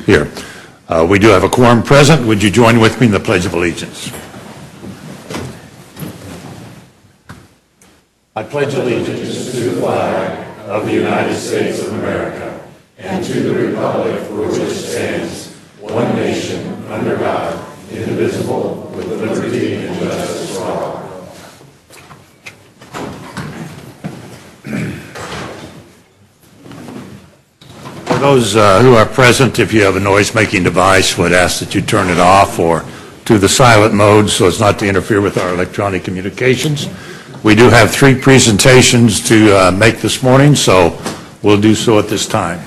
Here. We do have a quorum present. Would you join with me in the Pledge of Allegiance? I pledge allegiance to the flag of the United States of America and to the republic for which it stands, one nation, under God, indivisible, with liberty and justice for all. For those who are present, if you have a noise-making device, would ask that you turn it off or to the silent mode so as not to interfere with our electronic communications. We do have 3 presentations to make this morning, so we'll do so at this time.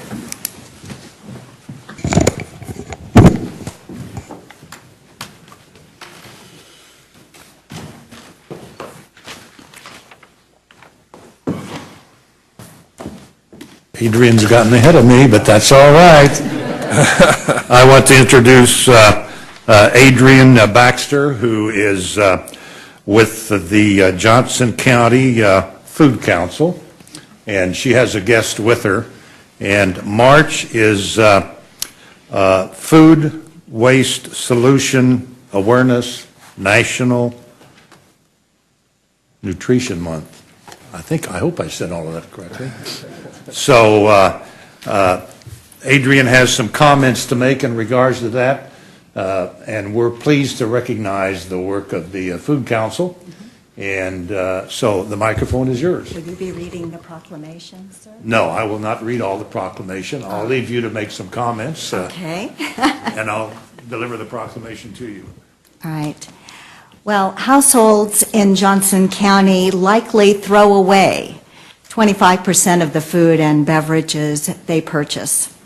Adrian's gotten ahead of me, but that's all right. I want to introduce Adrian Baxter, who is with the Johnson County Food Council, and she has a guest with her. And March is Food Waste Solution Awareness National Nutrition Month. I hope I said all of that correctly. So Adrian has some comments to make in regards to that, and we're pleased to recognize the work of the Food Council. And so the microphone is yours. Will you be reading the proclamation, sir? No, I will not read all the proclamation. I'll leave you to make some comments. Okay. And I'll deliver the proclamation to you. All right. Well, households in Johnson County likely throw away 25% of the food and beverages they purchase.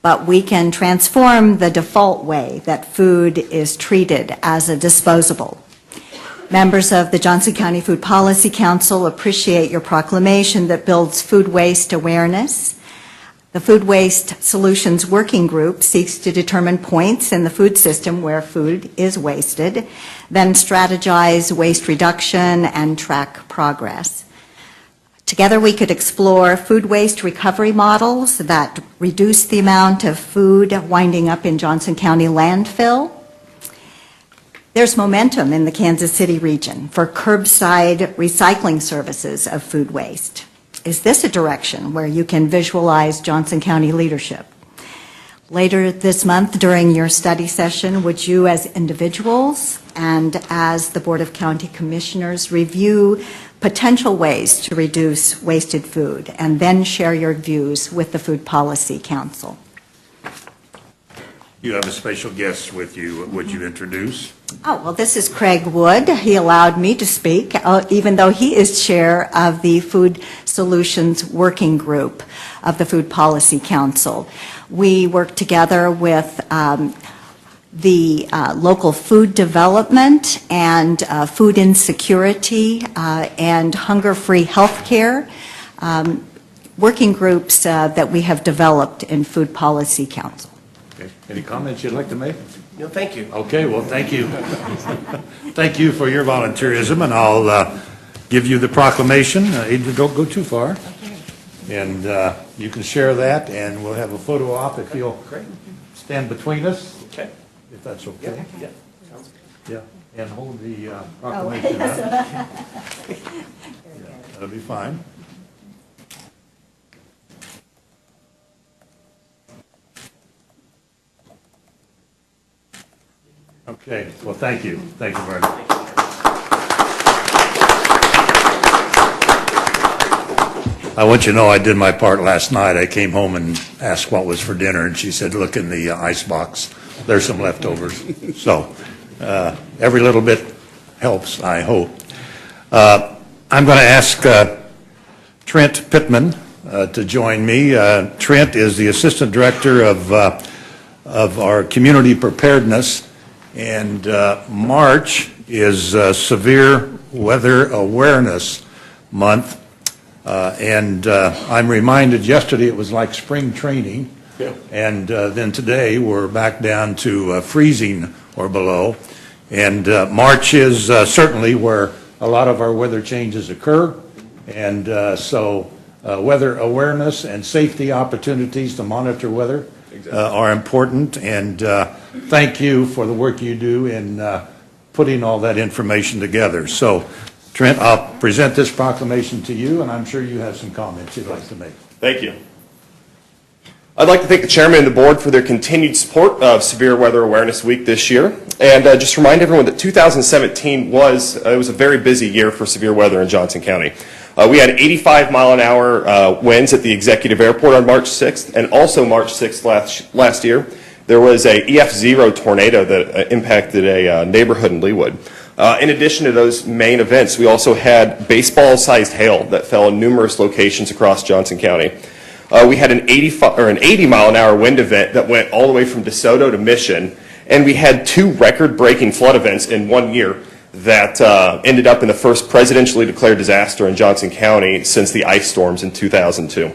But we can transform the default way that food is treated as a disposable. Members of the Johnson County Food Policy Council appreciate your proclamation that builds food waste awareness. The Food Waste Solutions Working Group seeks to determine points in the food system where food is wasted, then strategize waste reduction and track progress. Together we could explore food waste recovery models that reduce the amount of food winding up in Johnson County landfill. There's momentum in the Kansas City region for curbside recycling services of food waste. Is this a direction where you can visualize Johnson County leadership? Later this month during your study session, would you as individuals and as the Board of County Commissioners review potential ways to reduce wasted food and then share your views with the Food Policy Council? You have a special guest with you. Would you introduce? Oh, well, this is Craig Wood. He allowed me to speak, even though he is chair of the Food Solutions Working Group of the Food Policy Council. We work together with the local food development and food insecurity and hunger-free healthcare working groups that we have developed in Food Policy Council. Okay. Any comments you'd like to make? No, thank you. Okay, well, thank you. Thank you for your volunteerism, and I'll give you the proclamation. Adrian, don't go too far. Okay. And you can share that, and we'll have a photo op if you'll Great. stand between us, Okay. if that's okay. Yeah. Sounds good. Yeah, and hold the proclamation up. Yeah, that'll be fine. Okay, well, thank you. Thank you very much. I want you to know I did my part last night. I came home and asked what was for dinner, and she said, look in the ice box. There's some leftovers. So every little bit helps, I hope. I'm going to ask Trent Pittman to join me. Trent is the Assistant Director of our Community Preparedness. And March is Severe Weather Awareness Month. And I'm reminded yesterday it was like spring training. Yeah. And then today we're back down to freezing or below. And March is certainly where a lot of our weather changes occur. And so weather awareness and safety opportunities to monitor weather are important, and thank you for the work you do in putting all that information together. So, Trent, I'll present this proclamation to you, and I'm sure you have some comments you'd like to make. Thank you. I'd like to thank the chairman and the board for their continued support of Severe Weather Awareness Week this year, and just remind everyone that 2017 was a very busy year for severe weather in Johnson County. We had 85-mile-an-hour winds at the Executive Airport on March 6th, and also March 6th last year, there was a EF0 tornado that impacted a neighborhood in Leawood. In addition to those main events, we also had baseball-sized hail that fell in numerous locations across Johnson County. We had an 80-mile-an-hour wind event that went all the way from DeSoto to Mission, and we had 2 record-breaking flood events in 1 year that ended up in the first presidentially declared disaster in Johnson County since the ice storms in 2002.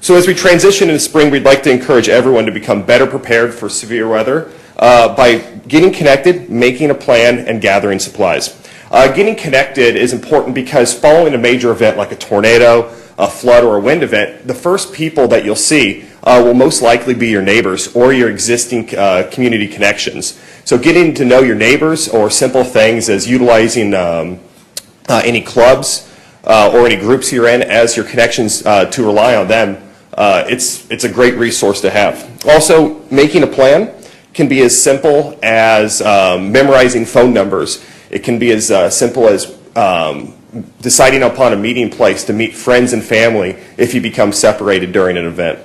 So as we transition into spring, we'd like to encourage everyone to become better prepared for severe weather by getting connected, making a plan, and gathering supplies. Getting connected is important because following a major event like a tornado, a flood, or a wind event, the first people that you'll see will most likely be your neighbors or your existing community connections. So getting to know your neighbors, or simple things as utilizing any clubs or any groups you're in as your connections to rely on them, it's a great resource to have. Also, making a plan can be as simple as memorizing phone numbers. It can be as simple as deciding upon a meeting place to meet friends and family if you become separated during an event.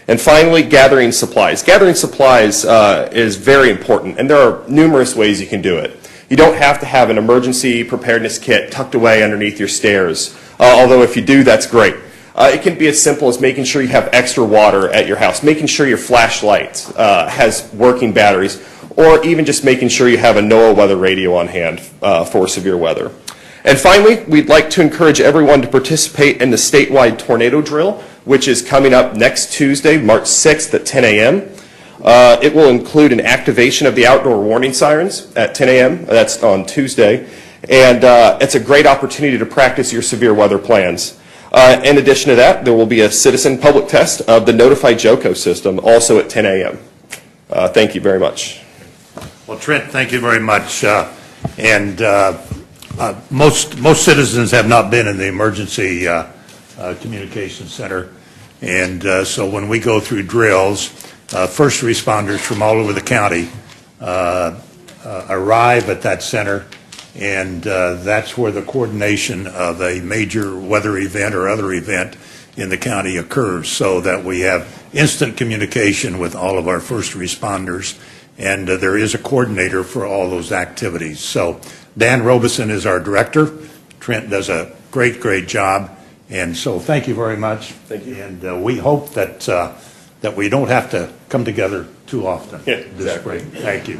And finally, gathering supplies. Gathering supplies is very important, and there are numerous ways you can do it. You don't have to have an emergency preparedness kit tucked away underneath your stairs, although if you do, that's great. It can be as simple as making sure you have extra water at your house, making sure your flashlight has working batteries, or even just making sure you have a NOAA weather radio on hand for severe weather. And finally, we'd like to encourage everyone to participate in the statewide tornado drill, which is coming up next Tuesday, March 6th at 10 a.m. It will include an activation of the outdoor warning sirens at 10 a.m. That's on Tuesday. And it's a great opportunity to practice your severe weather plans. In addition to that, there will be a citizen public test of the Notify JOCO system, also at 10 a.m. Thank you very much. Well, Trent, thank you very much. Most citizens have not been in the emergency communication center, and so when we go through drills, first responders from all over the county arrive at that center, and that's where the coordination of a major weather event or other event in the county occurs, so that we have instant communication with all of our first responders, and there is a coordinator for all those activities. So Dan Robeson is our director. Trent does a great job, and so thank you very much. Thank you. And we hope that that we don't have to come together too often this spring. Thank you.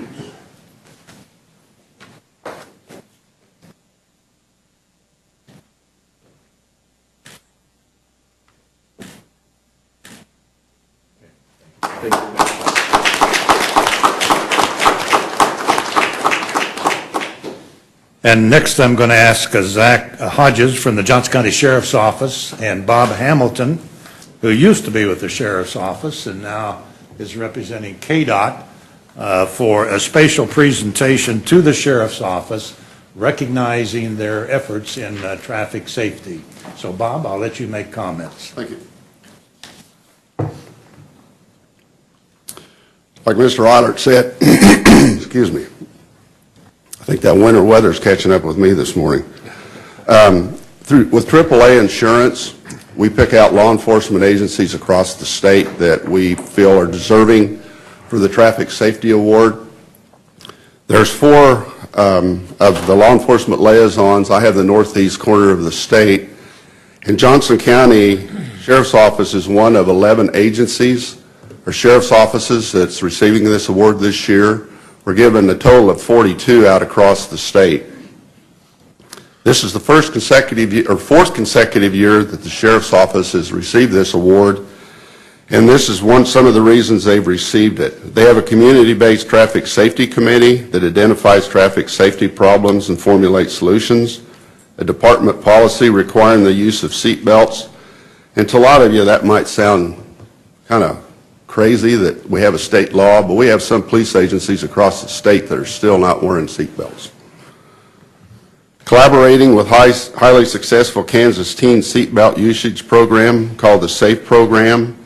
Thank you. And next, I'm going to ask Zach Hodges from the Johnson County Sheriff's Office and Bob Hamilton, who used to be with the Sheriff's Office and now is representing KDOT, for a special presentation to the Sheriff's Office recognizing their efforts in traffic safety. So, Bob, I'll let you make comments. Thank you. Like Mr. Eilert said, excuse me, I think that winter weather's catching up with me this morning. With AAA Insurance, we pick out law enforcement agencies across the state that we feel are deserving for the Traffic Safety Award. There's 4 of the law enforcement liaisons. I have the northeast corner of the state. In Johnson County, Sheriff's Office is one of 11 agencies or sheriff's offices that's receiving this award this year. We're given a total of 42 out across the state. This is the fourth consecutive year that the Sheriff's Office has received this award, and this is some of the reasons they've received it. They have a community-based traffic safety committee that identifies traffic safety problems and formulates solutions, a department policy requiring the use of seat belts, and to a lot of you that might sound kind of crazy that we have a state law, but we have some police agencies across the state that are still not wearing seatbelts. Collaborating with highly successful Kansas teen seatbelt usage program called the SAFE program,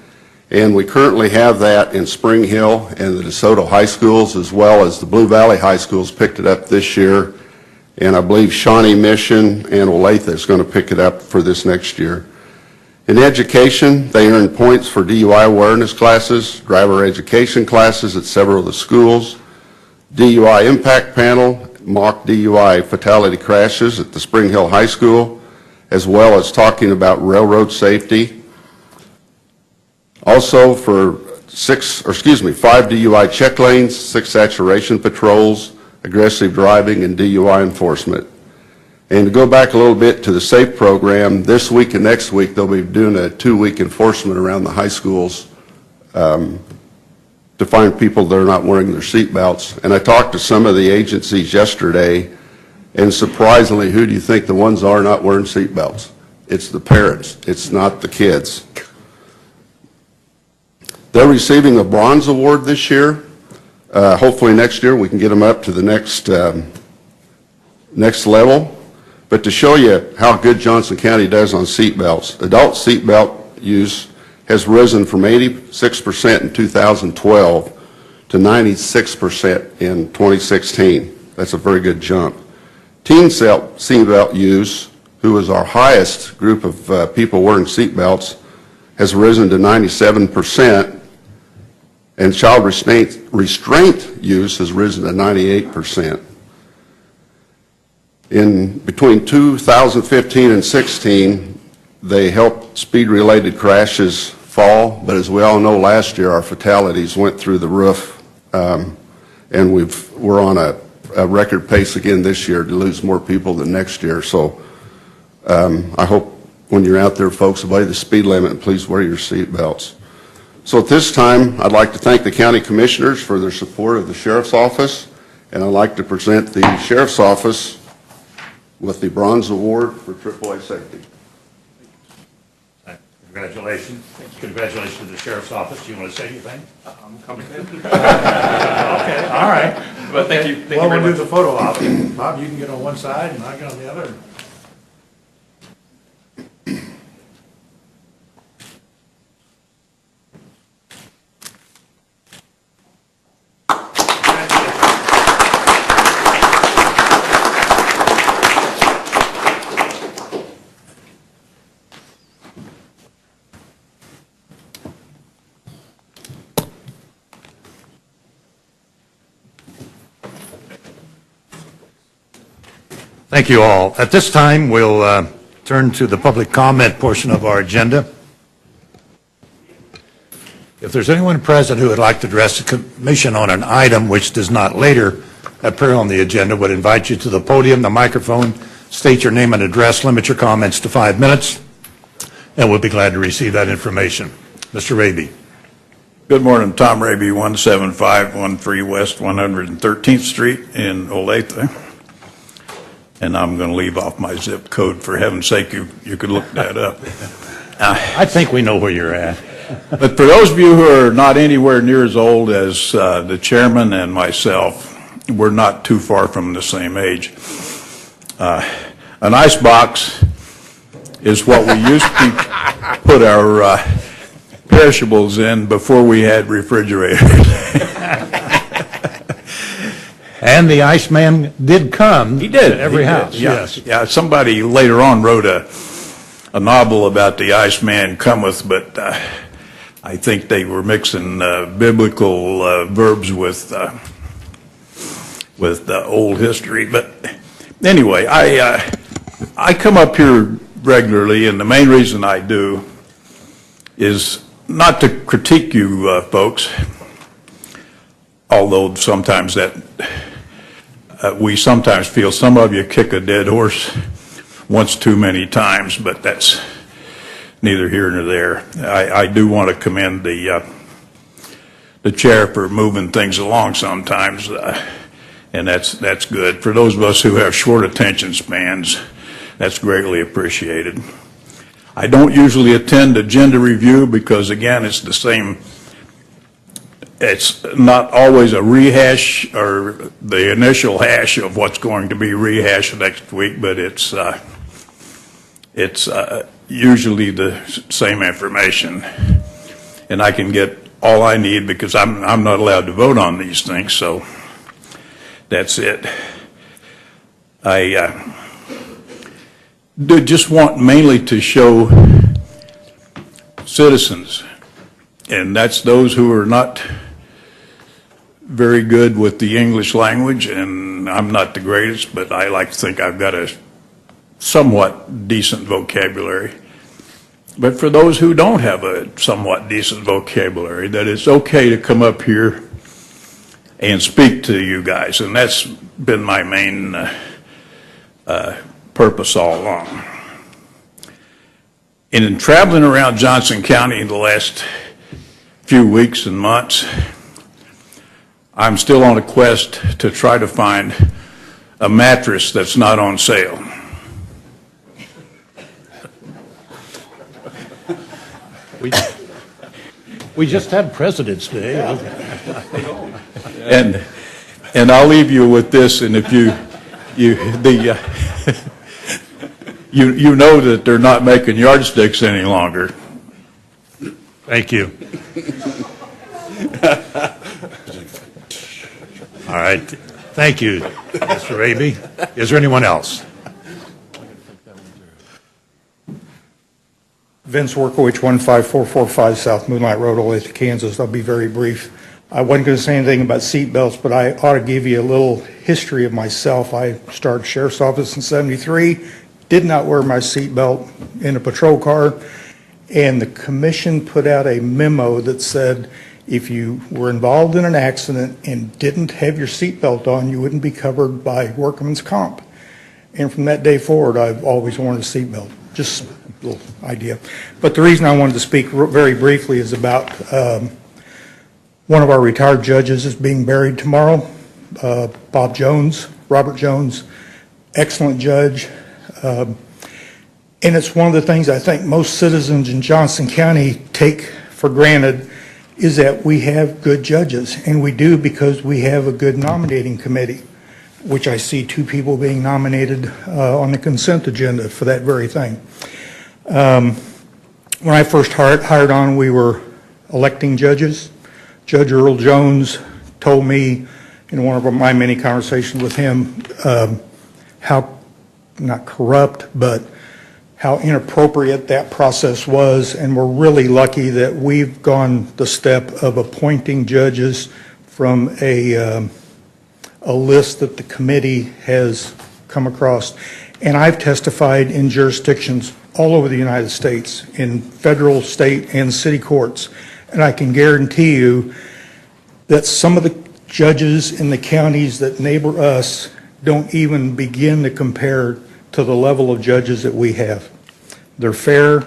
and we currently have that in Spring Hill and the DeSoto high schools, as well as the Blue Valley high schools picked it up this year, and I believe Shawnee Mission and Olathe is going to pick it up for this next year. In education, they earn points for DUI awareness classes, driver education classes at several of the schools, DUI impact panel, mock DUI fatality crashes at the Spring Hill High School, as well as talking about railroad safety. Also for 5 DUI check lanes, 6 saturation patrols, aggressive driving, and DUI enforcement. And to go back a little bit to the SAFE program, this week and next week they'll be doing a 2-week enforcement around the high schools to find people that are not wearing their seat belts. And I talked to some of the agencies yesterday, and surprisingly, who do you think the ones are not wearing seat belts? It's the parents. It's not the kids. They're receiving a bronze award this year. Hopefully next year we can get them up to the next level. But to show you how good Johnson County does on seat belts, adult seat belt use has risen from 86% in 2012 to 96% in 2016. That's a very good jump. Teen seat belt use, who is our highest group of people wearing seat belts, has risen to 97%, and child restraint use has risen to 98%. In between 2015 and 16, they helped speed-related crashes fall, but as we all know, last year our fatalities went through the roof, and we're on a record pace again this year to lose more people than next year. So I hope when you're out there, folks, obey the speed limit and please wear your seat belts. So at this time, I'd like to thank the county commissioners for their support of the sheriff's office, and I'd like to present the sheriff's office with the bronze award for AAA safety. Congratulations. Congratulations to the sheriff's office. You want to say anything? I'm coming in. Okay, all right. But thank you Well, very we'll much. do the photo op. Bob, you can get on one side and I get on the other. Thank you all. At this time, we'll turn to the public comment portion of our agenda. If there's anyone present who would like to address the commission on an item which does not later appear on the agenda, would invite you to the podium, the microphone, state your name and address, limit your comments to 5 minutes, and we'll be glad to receive that information. Mr. Raby. Good morning, Tom Raby, 17513 West 113th Street in Olathe. And I'm going to leave off my zip code. For heaven's sake, you could look that up. I think we know where you're at. But for those of you who are not anywhere near as old as the chairman and myself, we're not too far from the same age. An ice box is what we used to put our perishables in before we had refrigerators. And the Iceman did come. He did. To every house, Yeah. yes. Yeah, somebody later on wrote a novel about the Iceman cometh, but I think they were mixing biblical verbs with old history. But anyway, I come up here regularly, and the main reason I do is not to critique you folks, although sometimes that we sometimes feel some of you kick a dead horse once too many times, but that's neither here nor there. I do want to commend the chair for moving things along sometimes, and that's good. For those of us who have short attention spans, that's greatly appreciated. I don't usually attend agenda review because, again, it's the same it's not always a rehash or the initial hash of what's going to be rehashed next week, but it's usually the same information. And I can get all I need because I'm not allowed to vote on these things, so that's it. I just want mainly to show citizens, and that's those who are not very good with the English language, and I'm not the greatest, but I like to think I've got a somewhat decent vocabulary. But for those who don't have a somewhat decent vocabulary, that it's okay to come up here and speak to you guys, and that's been my main purpose all along. And in traveling around Johnson County in the last few weeks and months, I'm still on a quest to try to find a mattress that's not on sale. We just had President's Day. And I'll leave you with this, and if you know that they're not making yardsticks any longer. Thank you. All right. Thank you, Mr. Raby. Is there anyone else? Vince Workowicz, 15445 South Moonlight Road, Olathe, Kansas. I'll be very brief. I wasn't going to say anything about seat belts, but I ought to give you a little history of myself. I started sheriff's office in '73, did not wear my seat belt in a patrol car, and the commission put out a memo that said if you were involved in an accident and didn't have your seat belt on, you wouldn't be covered by workman's comp. And from that day forward, I've always worn a seat belt. Just a little idea. But the reason I wanted to speak very briefly is about one of our retired judges is being buried tomorrow, Bob Jones, Robert Jones, excellent judge. And it's one of the things I think most citizens in Johnson County take for granted is that we have good judges, and we do because we have a good nominating committee, which I see 2 people being nominated on the consent agenda for that very thing. When I first hired on, we were electing judges. Judge Earl Jones told me in one of my many conversations with him how, not corrupt, but how inappropriate that process was, and we're really lucky that we've gone the step of appointing judges from a list that the committee has come across. And I've testified in jurisdictions all over the United States, in federal, state, and city courts, and I can guarantee you that some of the judges in the counties that neighbor us don't even begin to compare to the level of judges that we have. They're fair,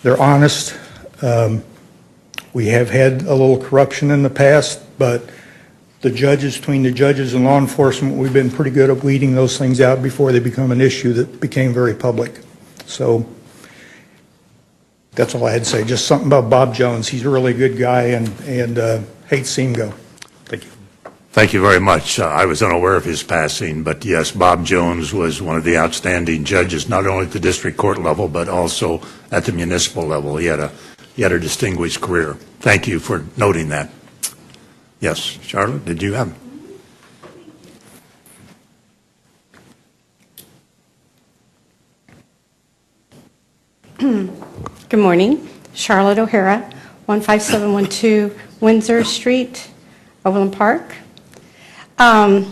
they're honest. We have had a little corruption in the past, but between the judges and law enforcement, we've been pretty good at weeding those things out before they become an issue that became very public. So that's all I had to say. Just something about Bob Jones. He's a really good guy, and hate to see him go. Thank you. Thank you very much. I was unaware of his passing, but yes, Bob Jones was one of the outstanding judges, not only at the district court level, but also at the municipal level. He had a distinguished career. Thank you for noting that. Yes, Charlotte, did you have? Good morning. Charlotte O'Hara, 15712 Windsor Street, Overland Park. Number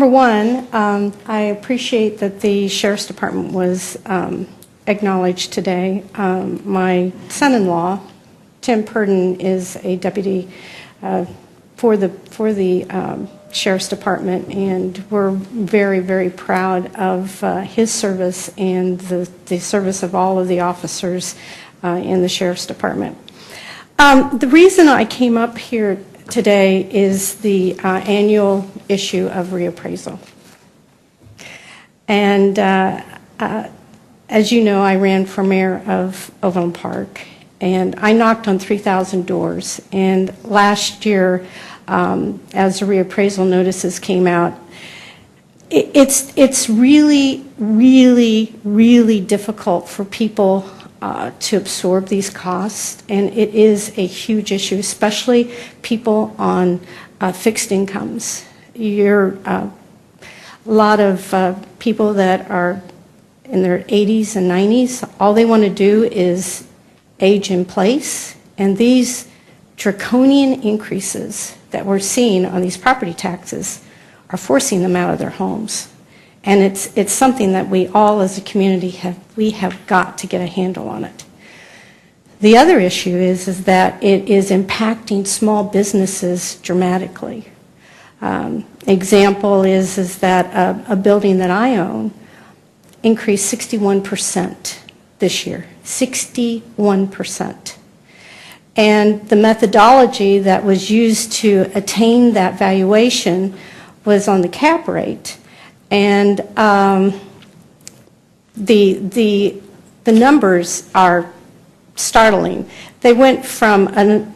one, I appreciate that the Sheriff's Department was acknowledged today. My son-in-law, Tim Purdon, is a deputy for the Sheriff's Department, and we're very, very proud of his service and the service of all of the officers in the Sheriff's Department. The reason I came up here today is the annual issue of reappraisal. And as you know, I ran for mayor of Overland Park, and I knocked on 3,000 doors. And last year, as the reappraisal notices came out, it's really, really, really difficult for people to absorb these costs, and it is a huge issue, especially people on fixed incomes. A lot of people that are in their 80s and 90s, all they want to do is age in place, and these draconian increases that we're seeing on these property taxes are forcing them out of their homes. And it's something that we all as a community have got to get a handle on it. The other issue is that it is impacting small businesses dramatically. Example is that a building that I own increased 61% this year, 61%. And the methodology that was used to attain that valuation was on the cap rate. And the numbers are startling. They went from an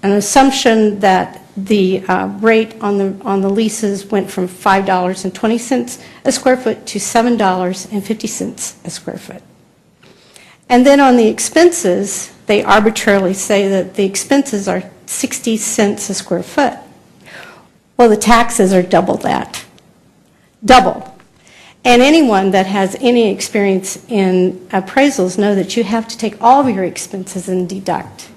assumption that the rate on the leases went from $5.20 a square foot to $7.50 a square foot. And then on the expenses, they arbitrarily say that the expenses are 60 cents a square foot. Well, the taxes are double that. Double. And anyone that has any experience in appraisals know that you have to take all of your expenses and deduct.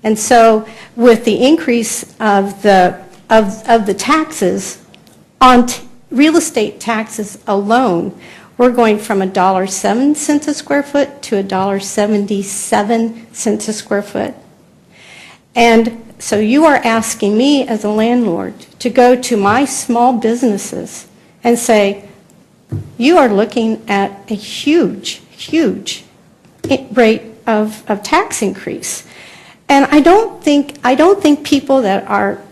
And so with the increase of the taxes on real estate taxes alone, we're going from $1.07 a square foot to $1.77 a square foot. And so you are asking me as a landlord to go to my small businesses and say, you are looking at a huge, huge rate of tax increase. And I don't think people that are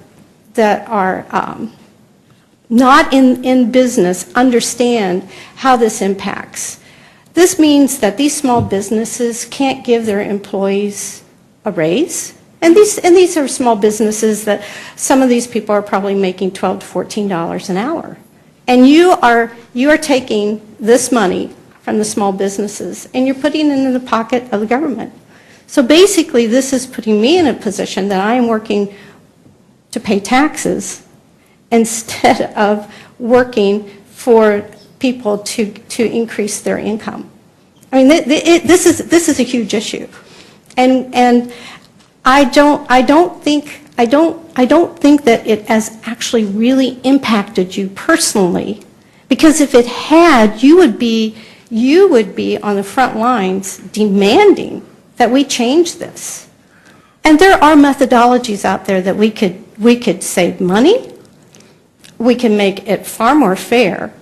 not in business understand how this impacts. This means that these small businesses can't give their employees a raise. And these are small businesses that some of these people are probably making $12 to $14 an hour. And you are taking this money from the small businesses and you're putting it in the pocket of the government. So basically this is putting me in a position that I am working to pay taxes instead of working for people to increase their income. I mean, this is a huge issue. And I don't think that it has actually really impacted you personally, because if it had, you would be on the front lines demanding that we change this. And there are methodologies out there that we could save money, we can make it far more fair,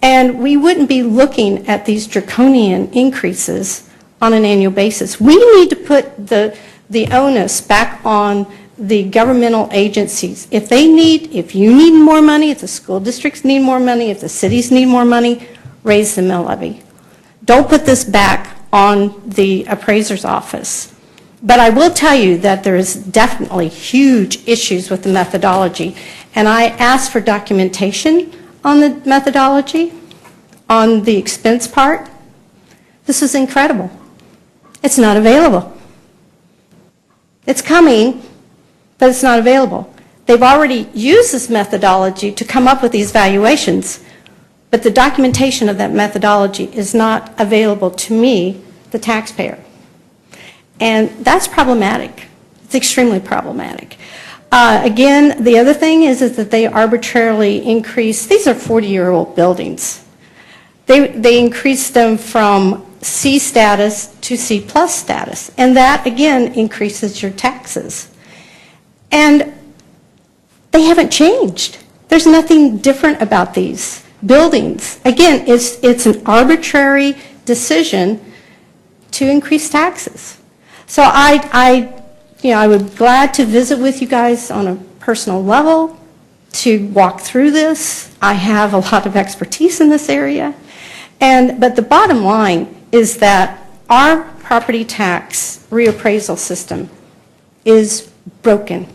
and we wouldn't be looking at these draconian increases on an annual basis. We need to put the onus back on the governmental agencies. If you need more money, if the school districts need more money, if the cities need more money, raise the mill levy. Don't put this back on the appraiser's office. But I will tell you that there is definitely huge issues with the methodology. And I asked for documentation on the methodology, on the expense part. This is incredible. It's not available. It's coming, but it's not available. They've already used this methodology to come up with these valuations, but the documentation of that methodology is not available to me, the taxpayer. And that's problematic. It's extremely problematic. Again, the other thing is that they arbitrarily increase, these are 40-year-old buildings. They increase them from C status to C plus status, and that again increases your taxes. And they haven't changed. There's nothing different about these buildings. Again, it's an arbitrary decision to increase taxes. So I would be glad to visit with you guys on a personal level to walk through this. I have a lot of expertise in this area. But the bottom line is that our property tax reappraisal system is broken.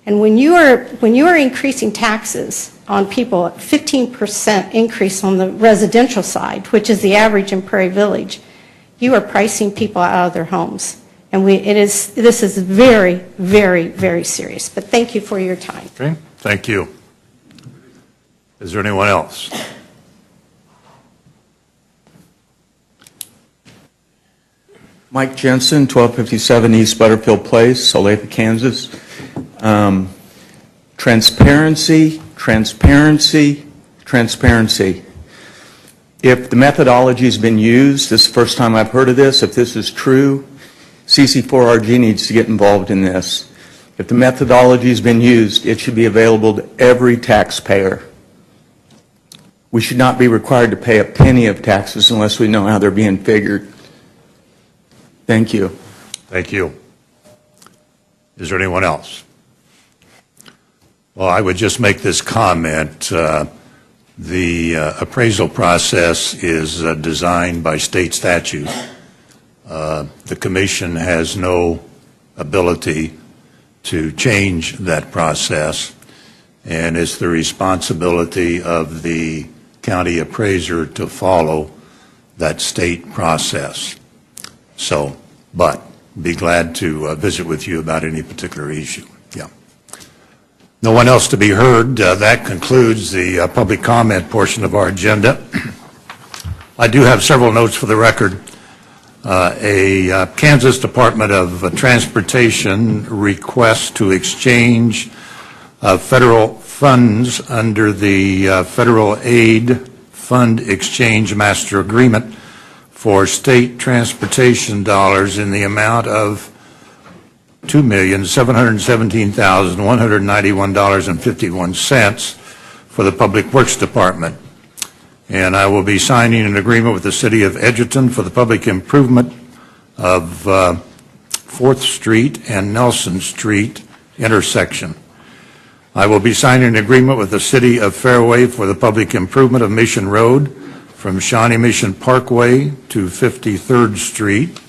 And when you are increasing taxes on people, 15% increase on the residential side, which is the average in Prairie Village, you are pricing people out of their homes. And this is very, very, very serious. But thank you for your time. Okay, thank you. Is there anyone else? Mike Jensen, 1257 East Butterfield Place, Olathe, Kansas. Transparency, transparency, transparency. If the methodology has been used, this is the first time I've heard of this, if this is true, CC4RG needs to get involved in this. If the methodology has been used, it should be available to every taxpayer. We should not be required to pay a penny of taxes unless we know how they're being figured. Thank you. Thank you. Is there anyone else? Well, I would just make this comment. The appraisal process is designed by state statute. The commission has no ability to change that process, and it's the responsibility of the county appraiser to follow that state process. So, but be glad to visit with you about any particular issue. Yeah. No one else to be heard. That concludes the public comment portion of our agenda. I do have several notes for the record. A Kansas Department of Transportation request to exchange federal funds under the Federal Aid Fund Exchange Master Agreement for state transportation dollars in the amount of $2,717,191.51 for the Public Works Department. And I will be signing an agreement with the City of Edgerton for the public improvement of 4th Street and Nelson Street intersection. I will be signing an agreement with the City of Fairway for the public improvement of Mission Road from Shawnee Mission Parkway to 53rd Street.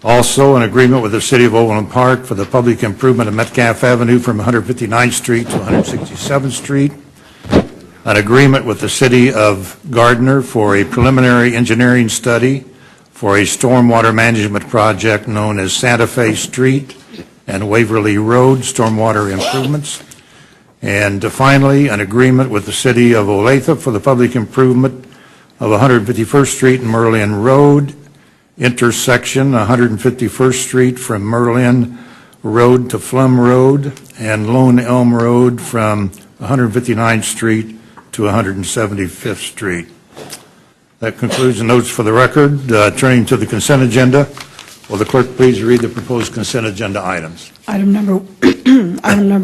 Also, an agreement with the City of Overland Park for the public improvement of Metcalf Avenue from 159th Street to 167th Street. An agreement with the City of Gardner for a preliminary engineering study for a stormwater management project known as Santa Fe Street and Waverly Road stormwater improvements. And finally, an agreement with the City of Olathe for the public improvement of 151st Street and Merlin Road intersection, 151st Street from Merlin Road to Flum Road, and Lone Elm Road from 159th Street to 175th Street. That concludes the notes for the record. Turning to the consent agenda, will the clerk please read the proposed consent agenda items? Item number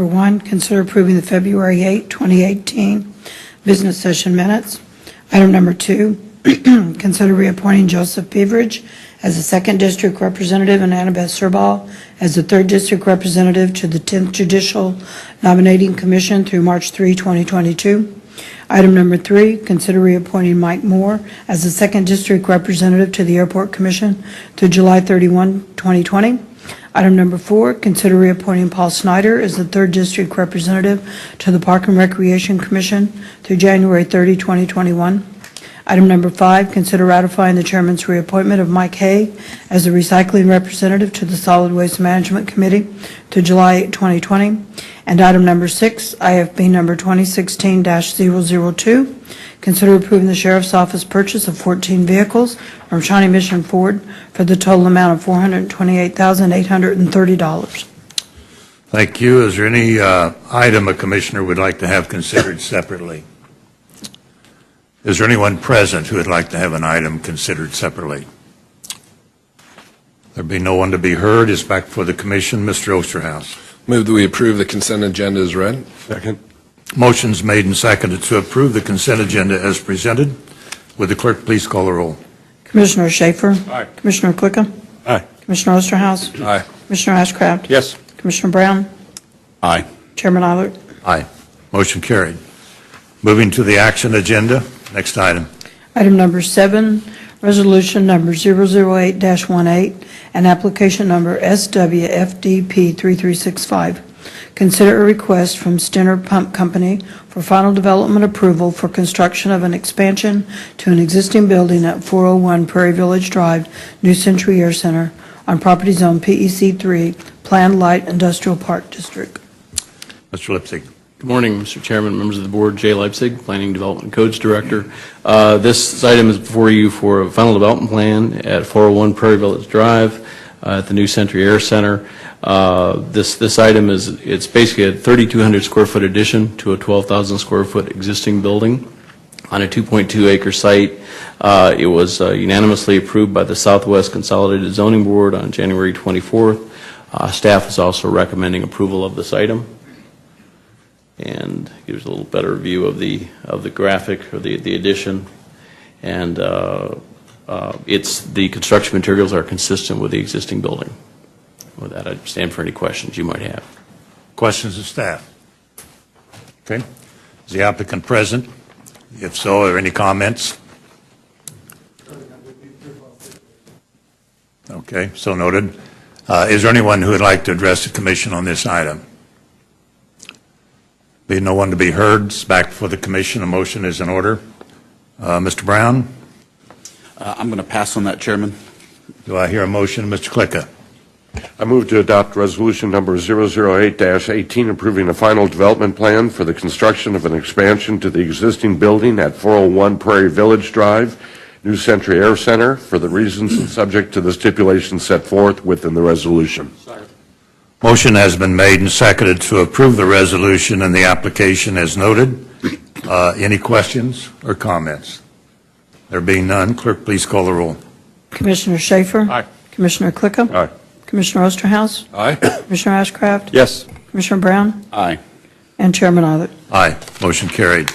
one, consider approving the February 8, 2018 business session minutes. Item number two, consider reappointing Joseph Beveridge as the 2nd District Representative and Annabeth Serbal as the 3rd District Representative to the 10th Judicial Nominating Commission through March 3, 2022. Item number three, consider reappointing Mike Moore as the 2nd District Representative to the Airport Commission through July 31, 2020. Item number four, consider reappointing Paul Snyder as the 3rd District Representative to the Park and Recreation Commission through January 30, 2021. Item number five, consider ratifying the Chairman's reappointment of Mike Hay as the Recycling Representative to the Solid Waste Management Committee to July 8, 2020. And item number six, IFB number 2016-002, consider approving the Sheriff's Office purchase of 14 vehicles from Shawnee Mission Ford for the total amount of $428,830. Thank you. Is there any item a commissioner would like to have considered separately? Is there anyone present who would like to have an item considered separately? There be no one to be heard. It's back for the commission. Mr. Osterhaus. Move that we approve the consent agenda as read. Second. Motion's made and seconded to approve the consent agenda as presented. Would the clerk please call the roll? Commissioner Schaefer? Aye. Commissioner Clickham? Aye. Commissioner Osterhaus? Aye. Commissioner Ashcraft? Yes. Commissioner Brown? Aye. Chairman Eilert? Aye. Motion carried. Moving to the action agenda. Next item. Item number seven, Resolution number 008-18 and application number SWFDP 3365. Consider a request from Stenner Pump Company for final development approval for construction of an expansion to an existing building at 401 Prairie Village Drive, New Century Air Center, on property zone PEC 3, Planned Light Industrial Park District. Mr. Lipsig. Good morning, Mr. Chairman, members of the board. Jay Leipzig, Planning Development Codes Director. This item is before you for a final development plan at 401 Prairie Village Drive at the New Century Air Center. This item it's basically a 3,200 square foot addition to a 12,000 square foot existing building on a 2.2 acre site. It was unanimously approved by the Southwest Consolidated Zoning Board on January 24th. Staff is also recommending approval of this item. And gives a little better view of the graphic or the addition. And the construction materials are consistent with the existing building. With that, I stand for any questions you might have. Questions of staff? Okay. Is the applicant present? If so, are there any comments? Okay, so noted. Is there anyone who would like to address the commission on this item? Being no one to be heard, it's back before the commission. A motion is in order. Mr. Brown? I'm going to pass on that, Chairman. Do I hear a motion? Mr. Klicka? I move to adopt resolution number 008-18 approving a final development plan for the construction of an expansion to the existing building at 401 Prairie Village Drive, New Century Air Center, for the reasons and subject to the stipulations set forth within the resolution. Motion has been made and seconded to approve the resolution and the application as noted. Any questions or comments? There being none, clerk, please call the roll. Commissioner Schaefer? Aye. Commissioner Klicka? Aye. Commissioner Osterhaus? Aye. Commissioner Ashcraft? Yes. Commissioner Brown? Aye. And Chairman Eilert. Aye. Motion carried.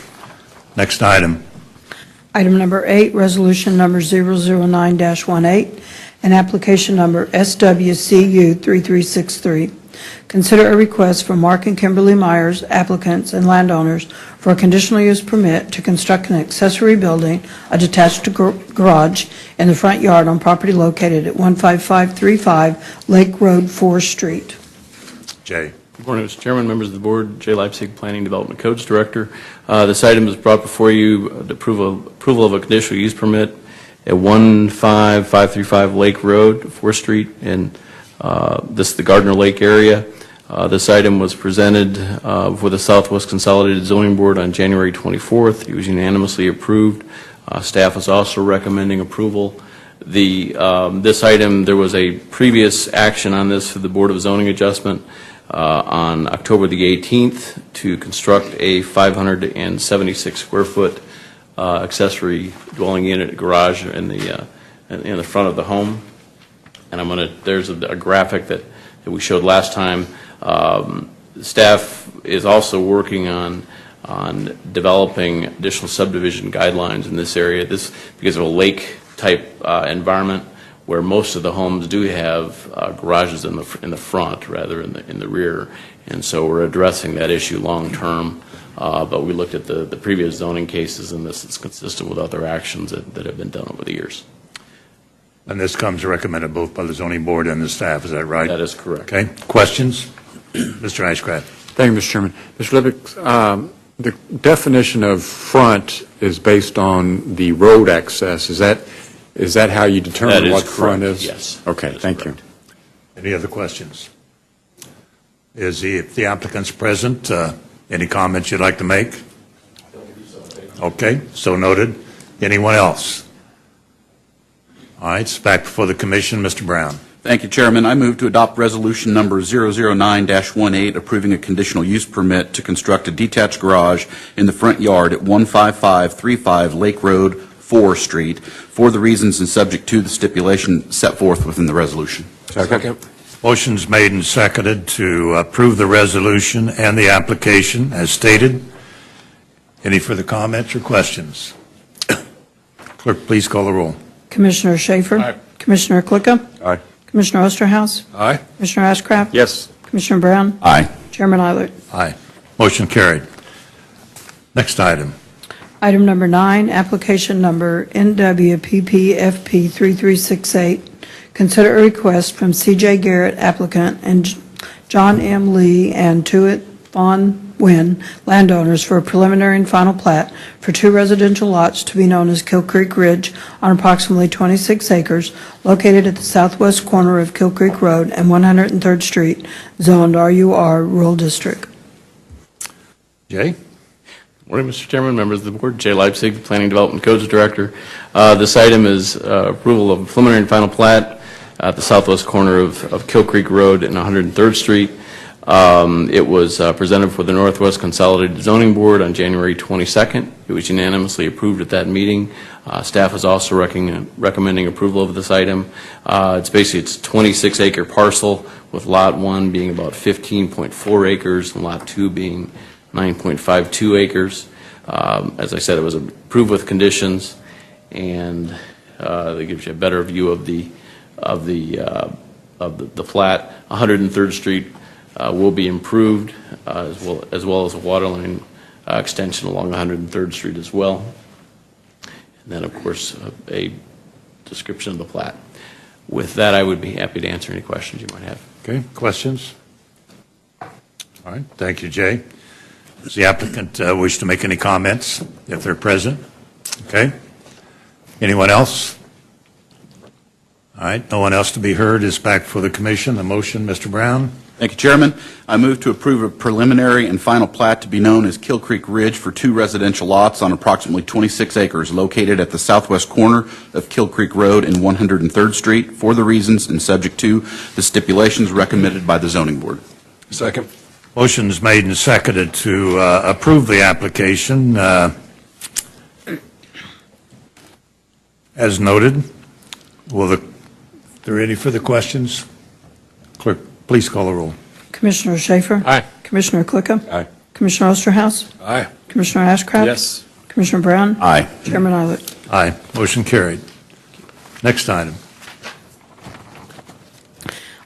Next item. Item number 8, resolution number 009-18, and application number SWCU 3363. Consider a request from Mark and Kimberly Myers, applicants and landowners, for a conditional use permit to construct an accessory building, a detached garage, in the front yard on property located at 15535 Lake Road, 4th Street. Jay. Good morning, Mr. Chairman, members of the board. Jay Leipzig, Planning Development Codes Director. This item is brought before you, the approval of a conditional use permit at 15535 Lake Road, 4th Street, in the Gardner Lake area. This item was presented before the Southwest Consolidated Zoning Board on January 24th. It was unanimously approved. Staff is also recommending approval. This item, there was a previous action on this for the Board of Zoning Adjustment on October the 18th to construct a 576 square foot accessory dwelling unit garage in the front of the home. And there's a graphic that we showed last time. Staff is also working on developing additional subdivision guidelines in this area. This because of a lake type environment where most of the homes do have garages in the front rather in the rear, and so we're addressing that issue long term. But we looked at the previous zoning cases, and this is consistent with other actions that have been done over the years. And this comes recommended both by the zoning board and the staff, is that right? That is correct. Okay. Questions? Mr. Ashcraft. Thank you, Mr. Chairman. Mr. Levick, the definition of front is based on the road access. Is that how you determine what front is? Yes. Okay, thank you. Any other questions? If the applicant's present, any comments you'd like to make? Okay, so noted. Anyone else? All right, it's back before the commission. Mr. Brown. Thank you, Chairman. I move to adopt resolution number 009-18 approving a conditional use permit to construct a detached garage in the front yard at 15535 Lake Road, 4th Street, for the reasons and subject to the stipulation set forth within the resolution. Second. Motion's made and seconded to approve the resolution and the application as stated. Any further comments or questions? Clerk, please call the roll. Commissioner Schaefer? Aye. Commissioner Klicka? Aye. Commissioner Osterhaus? Aye. Commissioner Ashcraft? Yes. Commissioner Brown? Aye. Chairman Eilert. Aye. Motion carried. Next item. Item number 9, application number NWPPFP 3368. Consider a request from C.J. Garrett applicant and John M. Lee and Tuit Von Wynn landowners for a preliminary and final plat for 2 residential lots to be known as Kill Creek Ridge on approximately 26 acres located at the southwest corner of Kill Creek Road and 103rd Street, zoned RUR Rural District. Jay? Morning, Mr. Chairman, members of the board. Jay Leipzig, Planning Development Codes Director. This item is approval of a preliminary and final plat at the southwest corner of Kill Creek Road and 103rd Street. It was presented for the Northwest Consolidated Zoning Board on January 22nd. It was unanimously approved at that meeting. Staff is also recommending approval of this item. It's a 26-acre parcel with Lot 1 being about 15.4 acres and Lot 2 being 9.52 acres. As I said, it was approved with conditions, and that gives you a better view of the plat. 103rd Street will be improved, as well as a water line extension along 103rd Street as well. And then, of course, a description of the plat. With that, I would be happy to answer any questions you might have. Okay, questions? All right, thank you, Jay. Does the applicant wish to make any comments if they're present? Okay. Anyone else? All right, no one else to be heard is back for the commission. The motion, Mr. Brown. Thank you, Chairman. I move to approve a preliminary and final plat to be known as Kill Creek Ridge for 2 residential lots on approximately 26 acres located at the southwest corner of Kill Creek Road and 103rd Street for the reasons and subject to the stipulations recommended by the Zoning Board. Second. Motion is made and seconded to approve the application. As noted, are there any further questions? Clerk, please call the roll. Commissioner Schaefer? Aye. Commissioner Klicka? Aye. Commissioner Osterhaus? Aye. Commissioner Ashcraft? Yes. Commissioner Brown? Aye. Chairman Eilert? Aye. Motion carried. Next item.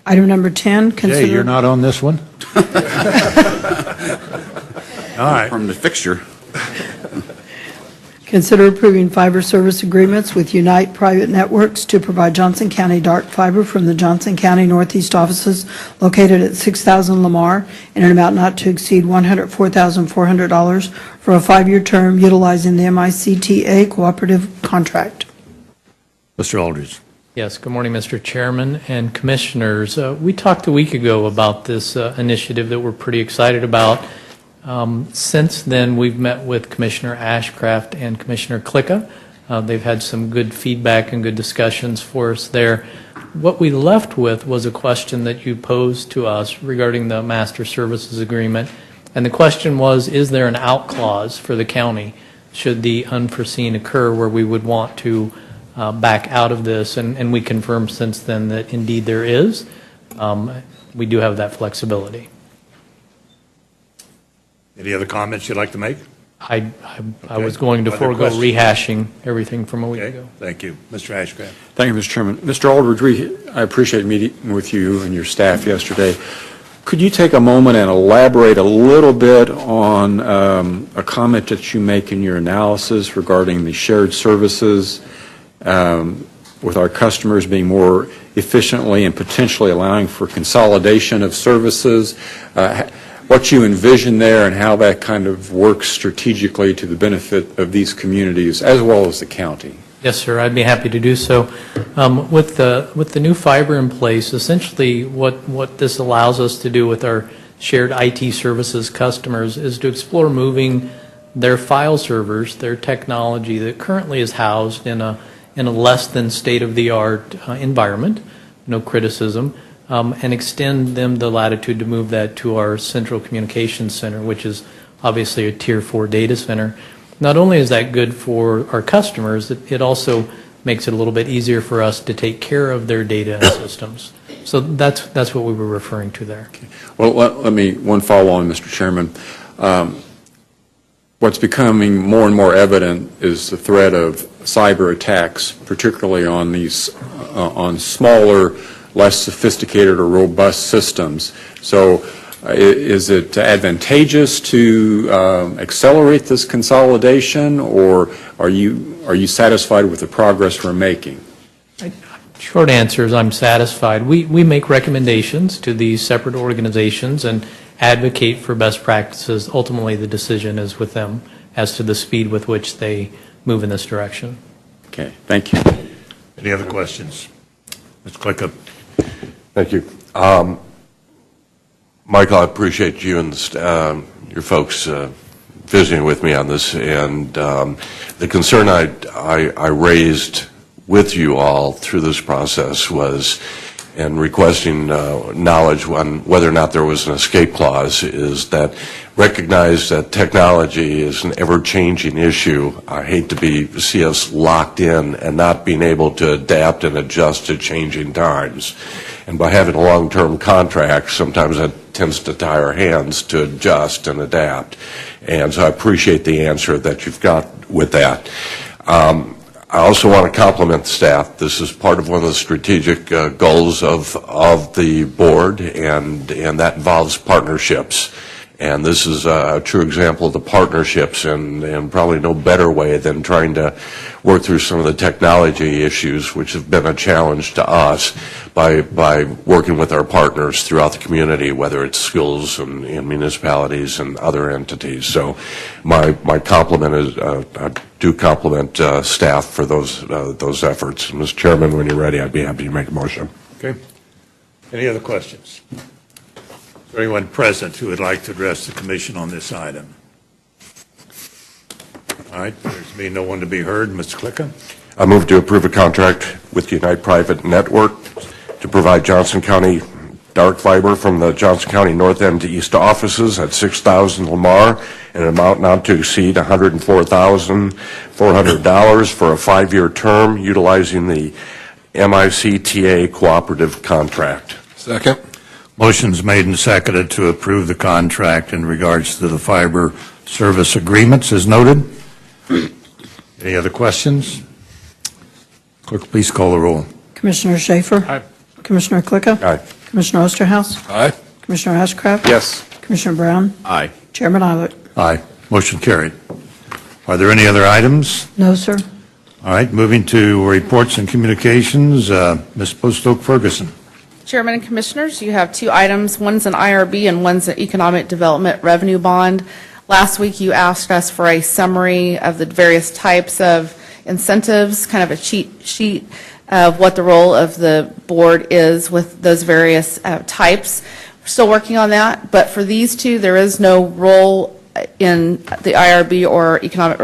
Item number 10, consider... Jay, you're not on this one? All right. From the fixture. Consider approving fiber service agreements with Unite Private Networks to provide Johnson County dark fiber from the Johnson County Northeast offices located at 6000 Lamar in an amount not to exceed $104,400 for a 5-year term utilizing the MICTA cooperative contract. Mr. Aldridge. Yes, good morning, Mr. Chairman and Commissioners. We talked a week ago about this initiative that we're pretty excited about. Since then, we've met with Commissioner Ashcraft and Commissioner Klicka. They've had some good feedback and good discussions for us there. What we left with was a question that you posed to us regarding the Master Services Agreement. And the question was, is there an out clause for the county should the unforeseen occur where we would want to back out of this? And we confirmed since then that indeed there is. We do have that flexibility. Any other comments you'd like to make? I was going to Other forego questions? rehashing everything from a week Okay, ago. thank you. Mr. Ashcraft. Thank you, Mr. Chairman. Mr. Aldridge, I appreciate meeting with you and your staff yesterday. Could you take a moment and elaborate a little bit on a comment that you make in your analysis regarding the shared services with our customers being more efficiently and potentially allowing for consolidation of services? What you envision there and how that kind of works strategically to the benefit of these communities as well as the county. Yes, sir. I'd be happy to do so. With the new fiber in place, essentially what this allows us to do with our shared IT services customers is to explore moving their file servers, their technology that currently is housed in a less than state-of-the-art environment, no criticism, and extend them the latitude to move that to our central communications center, which is obviously a Tier 4 data center. Not only is that good for our customers, it also makes it a little bit easier for us to take care of their data and systems. So that's what we were referring to there. Okay. Well, let me, one follow-on, Mr. Chairman. What's becoming more and more evident is the threat of cyber attacks, particularly on these, on smaller, less sophisticated or robust systems. So Is it advantageous to accelerate this consolidation, or are you satisfied with the progress we're making? Short answer is I'm satisfied. We make recommendations to these separate organizations and advocate for best practices. Ultimately, the decision is with them as to the speed with which they move in this direction. Okay, thank you. Any other questions? Ms. Klicka. Thank you. Michael, I appreciate you and your folks visiting with me on this, and the concern I raised with you all through this process was, and requesting knowledge on whether or not there was an escape clause, is that recognize that technology is an ever-changing issue. I hate to see us locked in and not being able to adapt and adjust to changing times. And by having a long-term contract, sometimes that tends to tie our hands to adjust and adapt. And so I appreciate the answer that you've got with that. I also want to compliment the staff. This is part of one of the strategic goals of the board, and that involves partnerships. And this is a true example of the partnerships, and probably no better way than trying to work through some of the technology issues, which have been a challenge to us, by working with our partners throughout the community, whether it's schools and municipalities and other entities. So my compliment is, I do compliment staff for those efforts. Mr. Chairman, when you're ready, I'd be happy to make a motion. Okay. Any other questions? Is there anyone present who would like to address the commission on this item? All right, there's being no one to be heard. Mr. Klicka? I move to approve a contract with Unite Private Network to provide Johnson County dark fiber from the Johnson County North End to East offices at 6,000 Lamar, in an amount not to exceed $104,400 for a 5-year term, utilizing the MICTA cooperative contract. Second. Motion's made and seconded to approve the contract in regards to the fiber service agreements as noted. Any other questions? Clerk, please call the roll. Commissioner Schaefer? Aye. Commissioner Klicka? Aye. Commissioner Osterhaus? Aye. Commissioner Ashcraft? Yes. Commissioner Brown? Aye. Chairman Eilert? Aye. Motion carried. Are there any other items? No, sir. All right, moving to reports and communications, Ms. Postoke Ferguson. Chairman and Commissioners, you have two items. One's an IRB and one's an Economic Development Revenue Bond. Last week you asked us for a summary of the various types of incentives, kind of a cheat sheet of what the role of the board is with those various types. We're still working on that, but for these two, there is no role in the IRB or Economic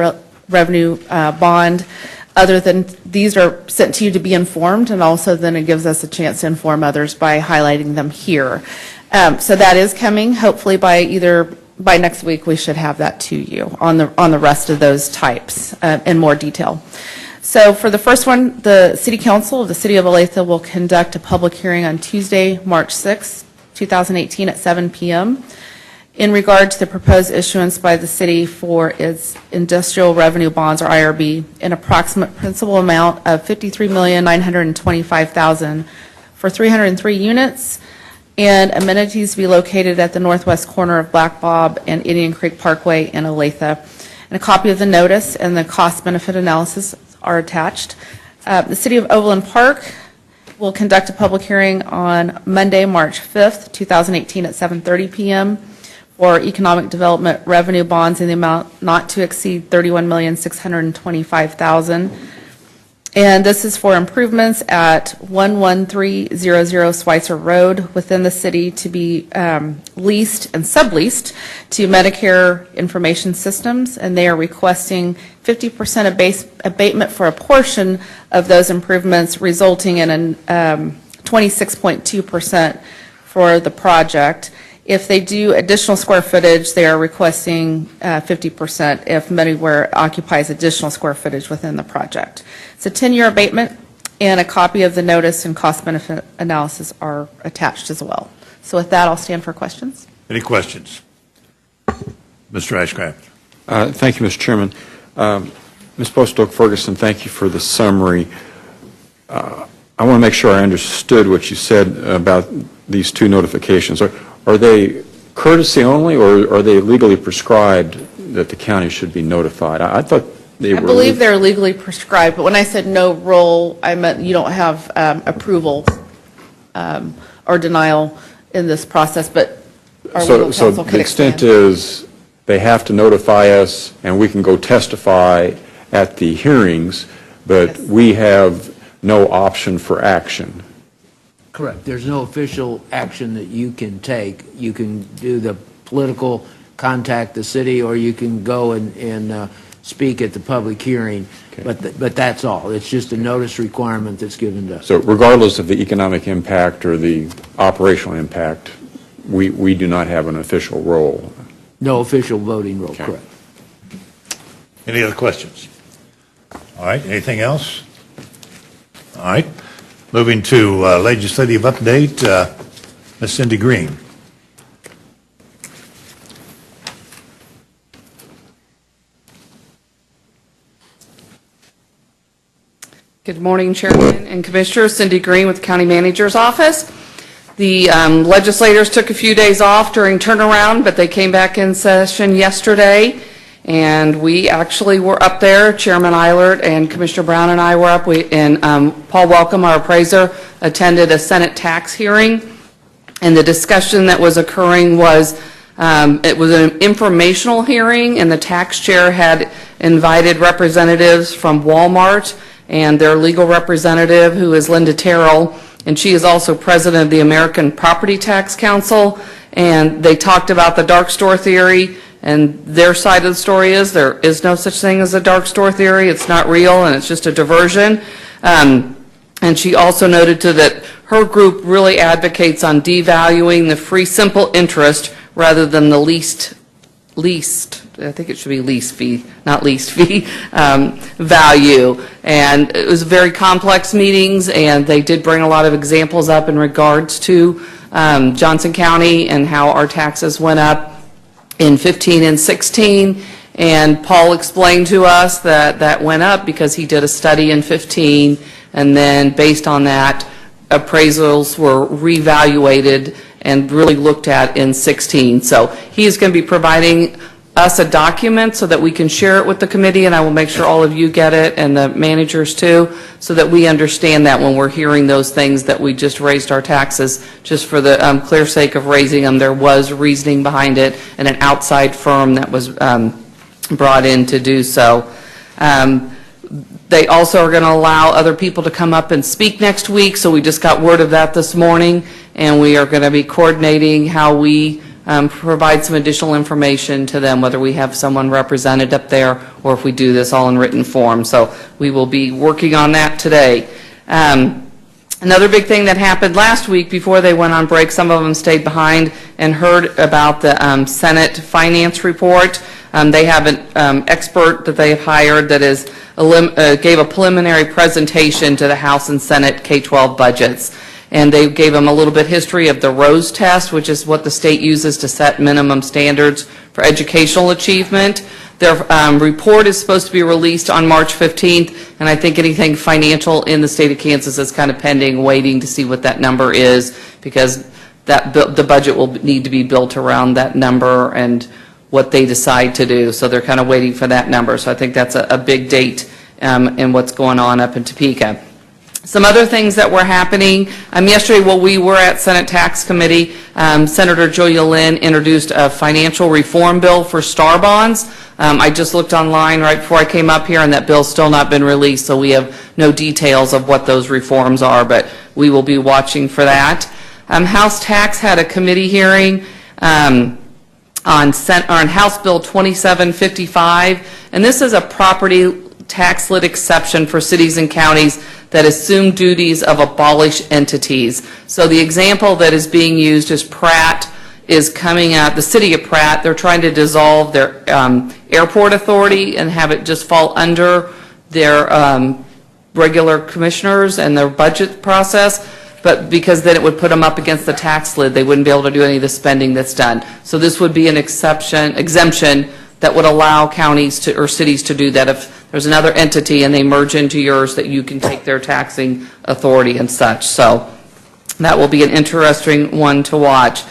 Revenue Bond, other than these are sent to you to be informed, and also then it gives us a chance to inform others by highlighting them here. So that is coming. Hopefully by next week we should have that to you on the rest of those types in more detail. So for the first one, the City Council of the City of Olathe will conduct a public hearing on Tuesday, March 6, 2018 at 7 p.m. in regard to the proposed issuance by the city for its industrial revenue bonds, or IRB, an approximate principal amount of $53,925,000 for 303 units, and amenities to be located at the northwest corner of Black Bob and Indian Creek Parkway in Olathe. And a copy of the notice and the cost-benefit analysis are attached. The City of Overland Park will conduct a public hearing on Monday, March 5th, 2018 at 7:30 p.m. for economic development revenue bonds in the amount not to exceed $31,625,000. And this is for improvements at 11300 Schweitzer Road within the city to be leased and subleased to Medicare Information Systems, and they are requesting 50% abatement for a portion of those improvements, resulting in a 26.2% for the project. If they do additional square footage, they are requesting 50% if Medicare occupies additional square footage within the project. It's a 10-year abatement, and a copy of the notice and cost-benefit analysis are attached as well. So with that, I'll stand for questions. Any questions? Mr. Ashcraft. Thank you, Mr. Chairman. Ms. Postoke Ferguson, thank you for the summary. I want to make sure I understood what you said about these two notifications. Are they courtesy only, or are they legally prescribed that the county should be notified? I thought they were. I believe they're legally prescribed, but when I said no role, I meant you don't have approval or denial in this process, but our legal So counsel the can extent expand. is, they have to notify us, and we can go testify at the hearings, but we have no option for action. Correct. There's no official action that you can take. You can do the political, contact the city, or you can go and speak at the public hearing, but that's all. It's just a notice requirement that's given to us. So regardless of the economic impact or the operational impact, we do not have an official role. No official voting role, correct. Any other questions? All right, anything else? All right, moving to legislative update, Ms. Cindy Green. Good morning, Chairman and Commissioners. Cindy Green with the County Manager's Office. The legislators took a few days off during turnaround, but they came back in session yesterday, and we actually were up there. Chairman Eilert and Commissioner Brown and I were up, and Paul Welcome, our appraiser, attended a Senate tax hearing, and the discussion that was occurring was, it was an informational hearing, and the tax chair had invited representatives from Walmart and their legal representative, who is Linda Terrell, and she is also president of the American Property Tax Council, and they talked about the dark store theory, and their side of the story is there is no such thing as a dark store theory. It's not real, and it's just a diversion. And she also noted that her group really advocates on devaluing the free simple interest rather than the least, I think it should be lease fee, not least fee, value. And it was very complex meetings, and they did bring a lot of examples up in regards to Johnson County and how our taxes went up in 15 and 16. And Paul explained to us that that went up because he did a study in 15, and then based on that, appraisals were reevaluated and really looked at in 16. So he is going to be providing us a document so that we can share it with the committee, and I will make sure all of you get it, and the managers too, so that we understand that when we're hearing those things that we just raised our taxes, just for the clear sake of raising them, there was reasoning behind it, and an outside firm that was brought in to do so. They also are going to allow other people to come up and speak next week, so we just got word of that this morning, and we are going to be coordinating how we provide some additional information to them, whether we have someone represented up there or if we do this all in written form. So we will be working on that today. Another big thing that happened last week before they went on break, some of them stayed behind and heard about the Senate finance report. They have an expert that they have hired that is gave a preliminary presentation to the House and Senate K-12 budgets. And they gave them a little bit history of the Rose test, which is what the state uses to set minimum standards for educational achievement. Their report is supposed to be released on March 15th, and I think anything financial in the state of Kansas is kind of pending, waiting to see what that number is, because the budget will need to be built around that number and what they decide to do. So they're kind of waiting for that number. So I think that's a big date in what's going on up in Topeka. Some other things that were happening. Yesterday, while we were at Senate Tax Committee, Senator Julia Lynn introduced a financial reform bill for STAR bonds. I just looked online right before I came up here, and that bill's still not been released, so we have no details of what those reforms are, but we will be watching for that. House Tax had a committee hearing on House Bill 2755, and this is a property tax lit exception for cities and counties that assume duties of abolished entities. So the example that is being used is Pratt is coming out, the city of Pratt, they're trying to dissolve their airport authority and have it just fall under their regular commissioners and their budget process, but because then it would put them up against the tax lid, they wouldn't be able to do any of the spending that's done. So this would be an exemption that would allow counties or cities to do that. If there's another entity and they merge into yours, that you can take their taxing authority and such. So that will be an interesting one to watch.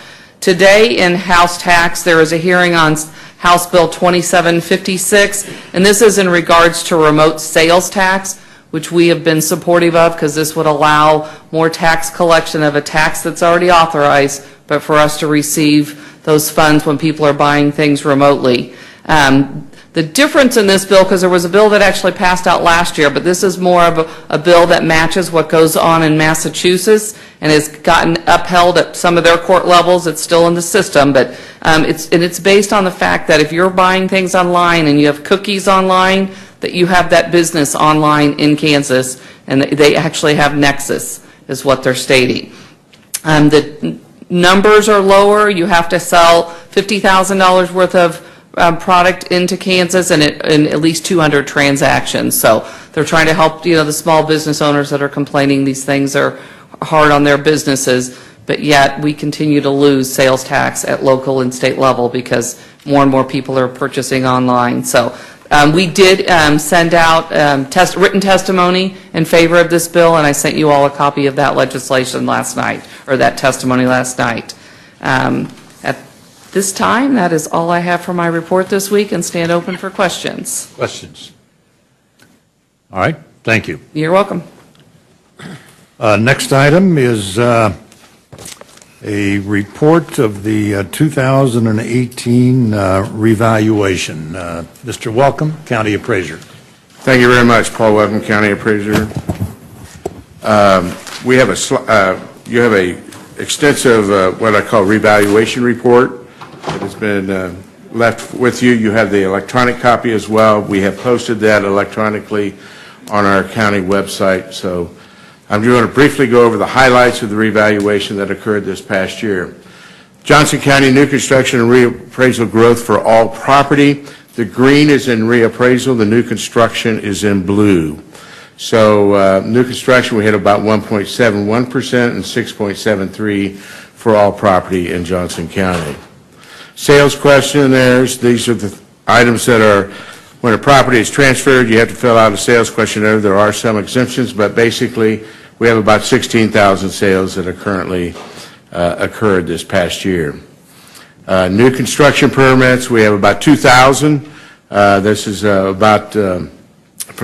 Today in House Tax, there is a hearing on House Bill 2756, and this is in regards to remote sales tax, which we have been supportive of because this would allow more tax collection of a tax that's already authorized, but for us to receive those funds when people are buying things remotely. The difference in this bill, because there was a bill that actually passed out last year, but this is more of a bill that matches what goes on in Massachusetts and has gotten upheld at some of their court levels. It's still in the system, but it's based on the fact that if you're buying things online and you have cookies online, that you have that business online in Kansas, and they actually have Nexus, is what they're stating. The numbers are lower. You have to sell $50,000 worth of product into Kansas and at least 200 transactions. So they're trying to help, the small business owners that are complaining these things are hard on their businesses, but yet we continue to lose sales tax at local and state level because more and more people are purchasing online. So we did send out written testimony in favor of this bill, and I sent you all a copy of that legislation last night, or that testimony last night. At this time, that is all I have for my report this week, and stand open for questions. Questions? All right, thank you. You're welcome. Next item is a report of the 2018 revaluation. Mr. Welcome, County Appraiser. Thank you very much, Paul Welcome, County Appraiser. We have you have a extensive what I call revaluation report that has been left with you. You have the electronic copy as well. We have posted that electronically on our county website. So I'm going to briefly go over the highlights of the revaluation that occurred this past year. Johnson County new construction and reappraisal growth for all property. The green is in reappraisal. The new construction is in blue. So new construction, we hit about 1.71% and 6.73% for all property in Johnson County. Sales questionnaires, these are the items that are, when a property is transferred, you have to fill out a sales questionnaire. There are some exemptions, but basically we have about 16,000 sales that are currently occurred this past year. New construction permits, we have about 2,000. This is about from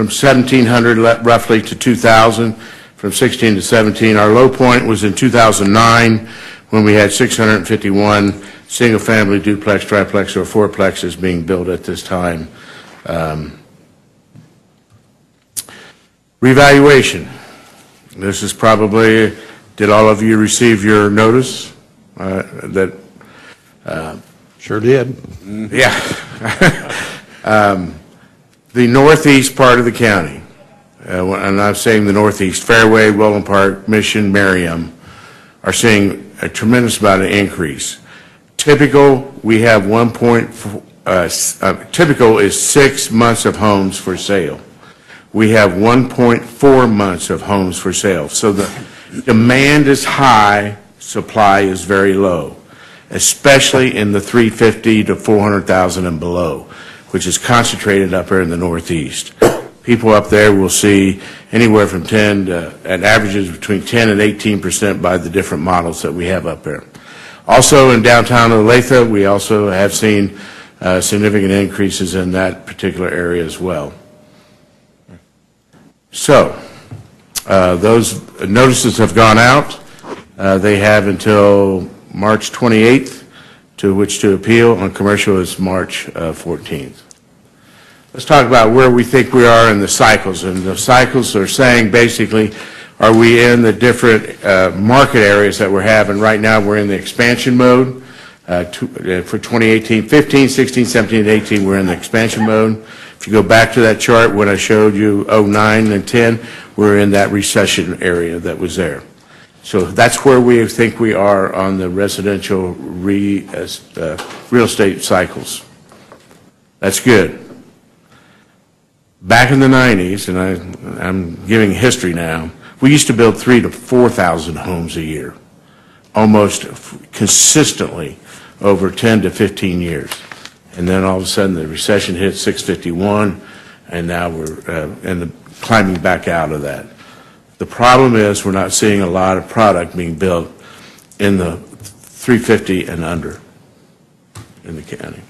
1,700 roughly to 2,000, from 16 to 17. Our low point was in 2009 when we had 651 single-family duplex, triplex, or fourplexes being built at this time. Revaluation. This is probably, did all of you receive your notice? Sure did. Yeah. The northeast part of the county, and I'm saying the northeast, Fairway, Roland Park, Mission, Merriam, are seeing a tremendous amount of increase. Typical, we have typical is 6 months of homes for sale. We have 1.4 months of homes for sale. So the demand is high, supply is very low, especially in the 350 to 400,000 and below, which is concentrated up there in the northeast. People up there will see anywhere from 10 to, at averages between 10 and 18% by the different models that we have up there. Also in downtown Olathe, we also have seen significant increases in that particular area as well. So those notices have gone out. They have until March 28th to which to appeal. On commercial is March 14th. Let's talk about where we think we are in the cycles. And the cycles are saying basically, are we in the different market areas that we're having? Right now we're in the expansion mode. For 2018, 15, 16, 17, and 18, we're in the expansion mode. If you go back to that chart when I showed you 09 and 10, we're in that recession area that was there. So that's where we think we are on the residential real estate cycles. That's good. Back in the 90s, and I'm giving history now, we used to build 3,000 to 4,000 homes a year, almost consistently over 10 to 15 years. And then all of a sudden the recession hit 651, and now we're climbing back out of that. The problem is we're not seeing a lot of product being built in the 350 and under in the county.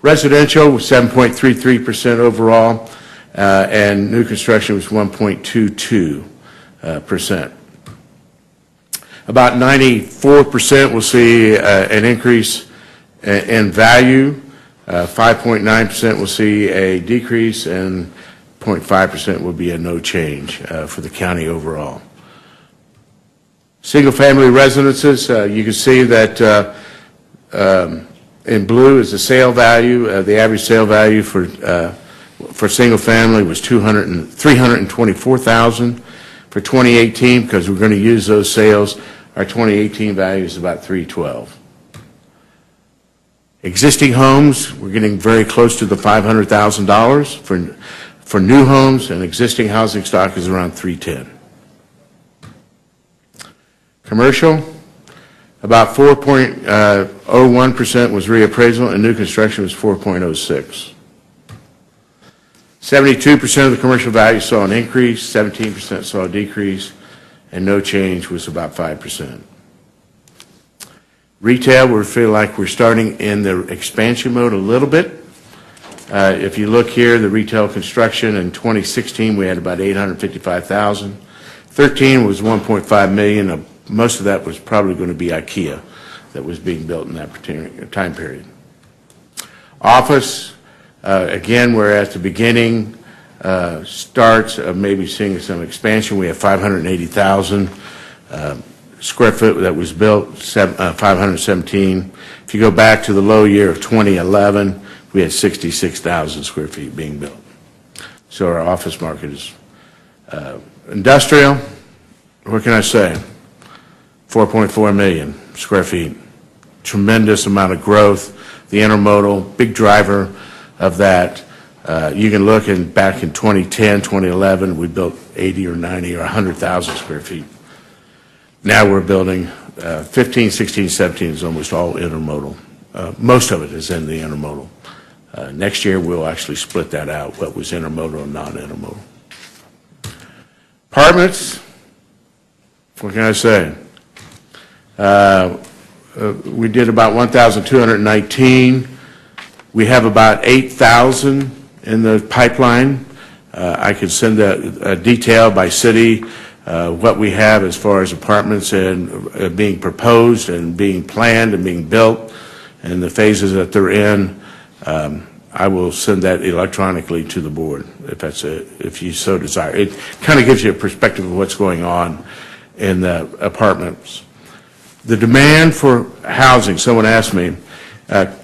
Residential was 7.33% overall, and new construction was 1.22%. About 94% will see an increase in value. 5.9% will see a decrease, and 0.5% will be a no change for the county overall. Single-family residences, you can see that in blue is the sale value. The average sale value for single-family was $324,000 for 2018. Because we're going to use those sales, our 2018 value is about $312,000. Existing homes, we're getting very close to the $500,000 for new homes, and existing housing stock is around $310,000. Commercial, about 4.01% was reappraisal, and new construction was 4.06%. 72% of the commercial value saw an increase, 17% saw a decrease, and no change was about 5%. Retail, we feel like we're starting in the expansion mode a little bit. If you look here, the retail construction in 2016, we had about $855,000. 13 was $1.5 million. Most of that was probably going to be IKEA that was being built in that particular time period. Office, again, we're at the beginning starts of maybe seeing some expansion. We have 580,000 square foot that was built, 517. If you go back to the low year of 2011, we had 66,000 square feet being built. So our office market is industrial. What can I say? 4.4 million square feet. Tremendous amount of growth. The intermodal, big driver of that. You can look back in 2010, 2011, we built 80 or 90 or 100,000 square feet. Now we're building 15, 16, 17 is almost all intermodal. Most of it is in the intermodal. Next year we'll actually split that out, what was intermodal and non-intermodal. Apartments, what can I say? We did about 1,219. We have about 8,000 in the pipeline. I could send a detail by city what we have as far as apartments and being proposed and being planned and being built and the phases that they're in. I will send that electronically to the board if you so desire. It kind of gives you a perspective of what's going on in the apartments. The demand for housing, someone asked me,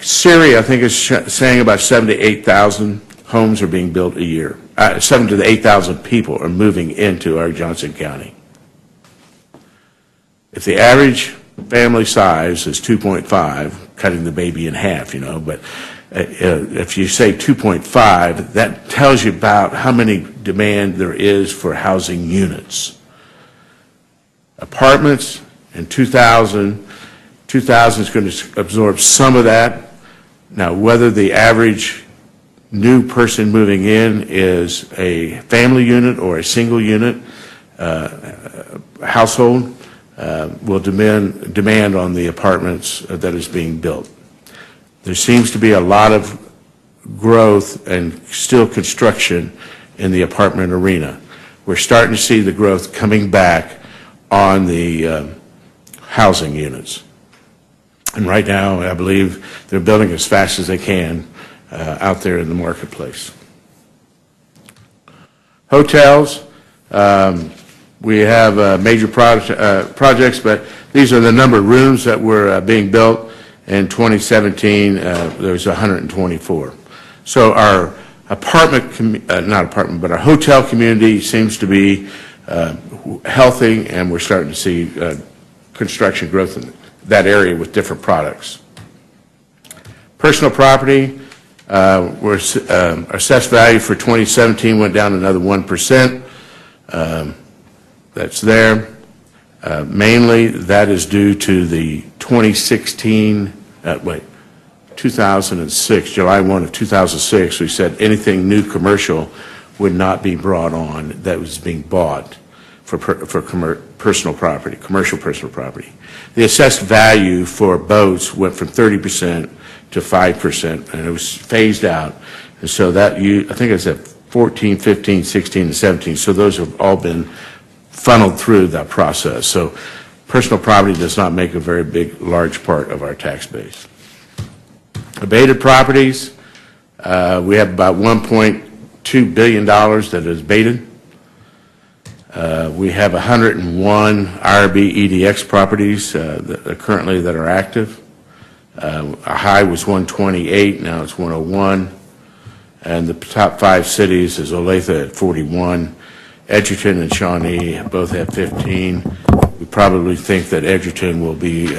Siri, I think, is saying about 7,000 to 8,000 homes are being built a year. 7,000 to 8,000 people are moving into our Johnson County. If the average family size is 2.5, cutting the baby in half, but if you say 2.5, that tells you about how many demand there is for housing units. Apartments in 2,000 is going to absorb some of that. Now, whether the average new person moving in is a family unit or a single unit household will demand on the apartments that is being built. There seems to be a lot of growth and still construction in the apartment arena. We're starting to see the growth coming back on the housing units. And right now, I believe they're building as fast as they can out there in the marketplace. Hotels, we have major projects, but these are the number of rooms that were being built. In 2017, there was 124. So our our hotel community seems to be healthy, and we're starting to see construction growth in that area with different products. Personal property, our assessed value for 2017 went down another 1%. That's there. Mainly, that is due to the 2006, July 1 of 2006, we said anything new commercial would not be brought on that was being bought personal property, commercial personal property. The assessed value for boats went from 30% to 5%, and it was phased out. And so that, I think it's at 14, 15, 16, and 17. So those have all been funneled through that process. So personal property does not make a very big, large part of our tax base. Abated properties, we have about $1.2 billion that is abated. We have 101 IRB EDX properties currently that are active. Our high was 128, now it's 101. And the top 5 cities is Olathe at 41, Edgerton and Shawnee both have 15. We probably think that Edgerton will be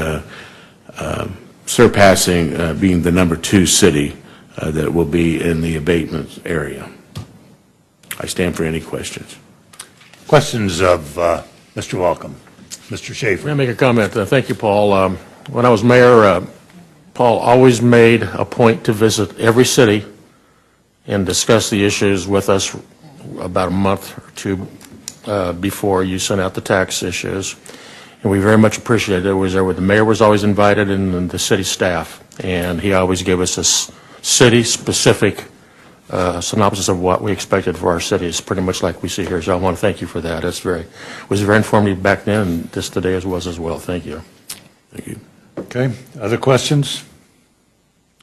surpassing being the number 2 city that will be in the abatement area. I stand for any questions. Questions of Mr. Welcome. Mr. Schaefer. May I make a comment? Thank you, Paul. When I was mayor, Paul always made a point to visit every city and discuss the issues with us about a month or 2 before you sent out the tax issues. And we very much appreciated it. The mayor was always invited, and the city staff. And he always gave us a city-specific synopsis of what we expected for our city. It's pretty much like we see here. So I want to thank you for that. It was very informative back then, and this today as well. Thank you. Thank you. Okay. Other questions?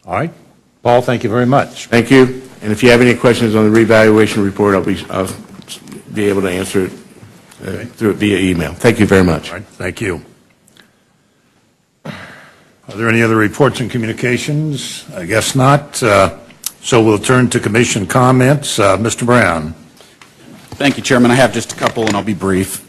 All right. Paul, thank you very much. Thank you. And if you have any questions on the revaluation report, I'll be able to answer it through it via email. Thank you very much. All right. Thank you. Are there any other reports and communications? I guess not. So we'll turn to commission comments. Mr. Brown. Thank you, Chairman. I have just a couple, and I'll be brief.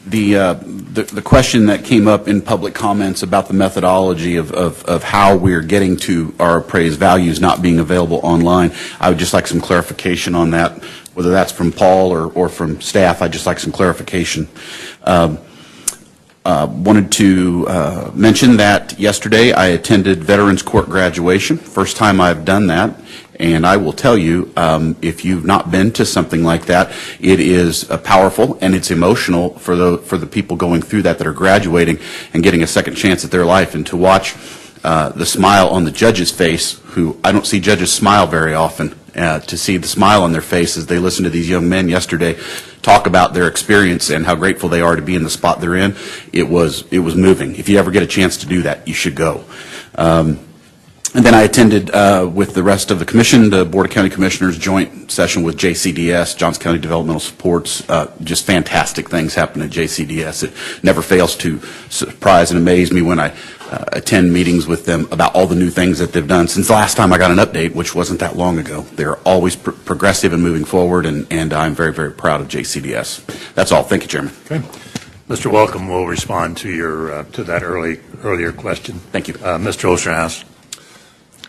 The question that came up in public comments about the methodology of how we're getting to our appraised values not being available online, I would just like some clarification on that, whether that's from Paul or from staff. I'd just like some clarification. Wanted to mention that yesterday I attended Veterans Court graduation, first time I've done that, and I will tell you, if you've not been to something like that, it is powerful and it's emotional for the people going through that are graduating and getting a second chance at their life, and to watch the smile on the judge's face, who I don't see judges smile very often, to see the smile on their face as they listen to these young men yesterday talk about their experience and how grateful they are to be in the spot they're in. It was moving. If you ever get a chance to do that, you should go. And then I attended with the rest of the commission, the Board of County Commissioners joint session with JCDS, Johnson County Developmental Supports. Just fantastic things happen at JCDS. It never fails to surprise and amaze me when I attend meetings with them about all the new things that they've done since the last time I got an update, which wasn't that long ago. They're always progressive and moving forward, and I'm very, very proud of JCDS. That's all. Thank you, Chairman. Okay. Mr. Welcome will respond to your to that earlier question. Thank you. Mr. Osterhaus.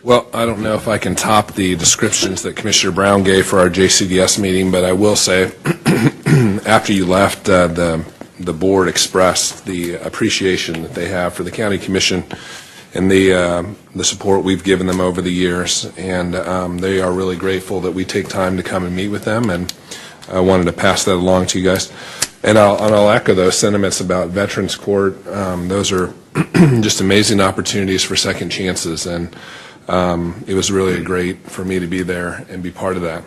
Well, I don't know if I can top the descriptions that Commissioner Brown gave for our JCDS meeting, but I will say after you left, the board expressed the appreciation that they have for the county commission and the support we've given them over the years, and they are really grateful that we take time to come and meet with them, and I wanted to pass that along to you guys. And I'll echo those sentiments about Veterans Court. Those are just amazing opportunities for second chances, and it was really great for me to be there and be part of that.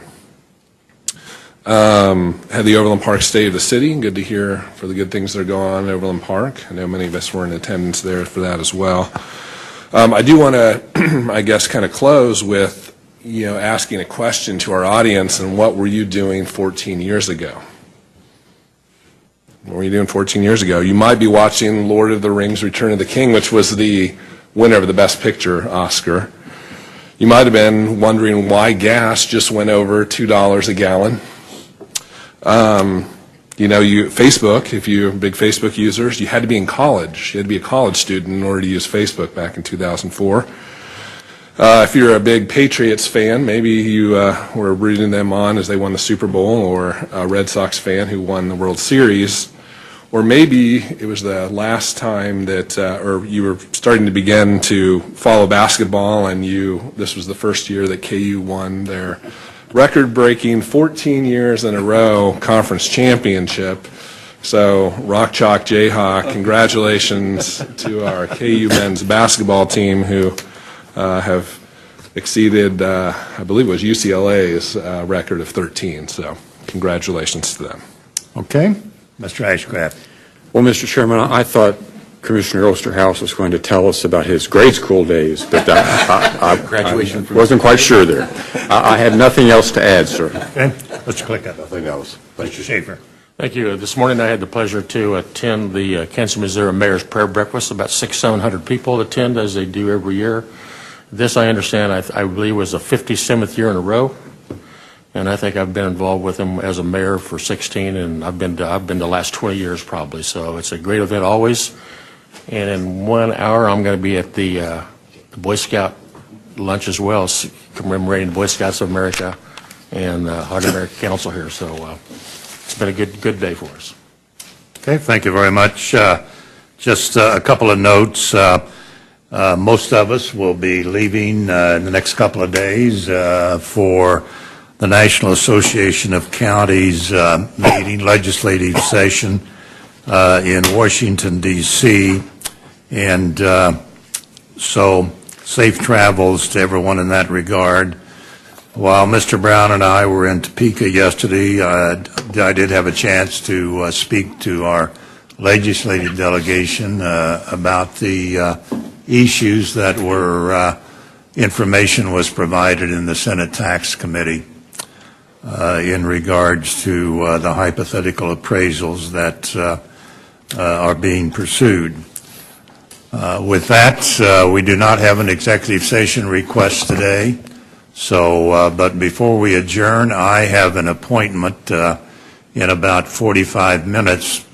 Had the Overland Park State of the City. Good to hear for the good things that are going on in Overland Park. I know many of us were in attendance there for that as well. I do want to, I guess, kind of close with, asking a question to our audience, and what were you doing 14 years ago? What were you doing 14 years ago? You might be watching Lord of the Rings: Return of the King, which was the winner of the Best Picture Oscar. You might have been wondering why gas just went over $2 a gallon. Facebook, if you're big Facebook users, you had to be in college. You had to be a college student in order to use Facebook back in 2004. If you're a big Patriots fan, maybe you were rooting them on as they won the Super Bowl, or a Red Sox fan who won the World Series. Or maybe it was the last time that, or you were starting to begin to follow basketball, and this was the first year that KU won their record-breaking 14 years in a row conference championship. So Rock Chalk Jayhawk, congratulations to our KU men's basketball team who have exceeded, I believe it was UCLA's record of 13. So congratulations to them. Okay. Mr. Ashcraft. Well, Mr. Chairman, I thought Commissioner Osterhaus was going to tell us about his grade school days, but I wasn't quite sure there. I had nothing else to add, sir. Okay. Mr. Klicka. Nothing else. Mr. Schaefer. Thank you. This morning I had the pleasure to attend the Kansas, Missouri Mayor's Prayer Breakfast. About 600-700 people attend, as they do every year. This, I understand, I believe was the 57th year in a row. And I think I've been involved with them as a mayor for 16, and I've been the last 20 years probably. So it's a great event always. And in 1 hour, I'm going to be at the Boy Scout lunch as well, commemorating the Boy Scouts of America and Heart of America Council here. So it's been a good day for us. Okay, thank you very much. Just a couple of notes. Most of us will be leaving in the next couple of days for the National Association of Counties meeting, legislative session in Washington, D.C. And so safe travels to everyone in that regard. While Mr. Brown and I were in Topeka yesterday, I did have a chance to speak to our legislative delegation about the issues that were information was provided in the Senate Tax Committee in regards to the hypothetical appraisals that are being pursued. With that, we do not have an executive session request today. So, but before we adjourn, I have an appointment in about 45 minutes.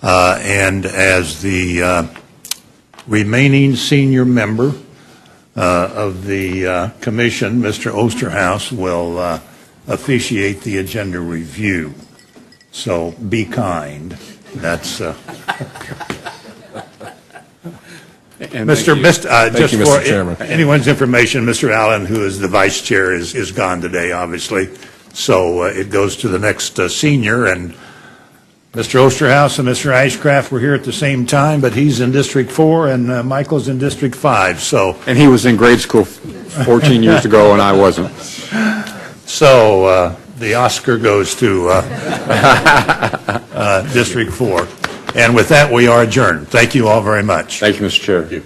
And as the remaining senior member of the commission, Mr. Osterhaus will officiate the agenda review. So be kind. That's just for anyone's information, Mr. Allen, who is the vice chair, is gone today, obviously. So it goes to the next senior, and Mr. Osterhaus and Mr. Ashcraft were here at the same time, but he's in District 4 and Michael's in District 5. So And he was in grade school 14 years ago, and I wasn't. So the Oscar goes to District 4. And with that, we are adjourned. Thank you all very much. Thank you, Mr. Chair.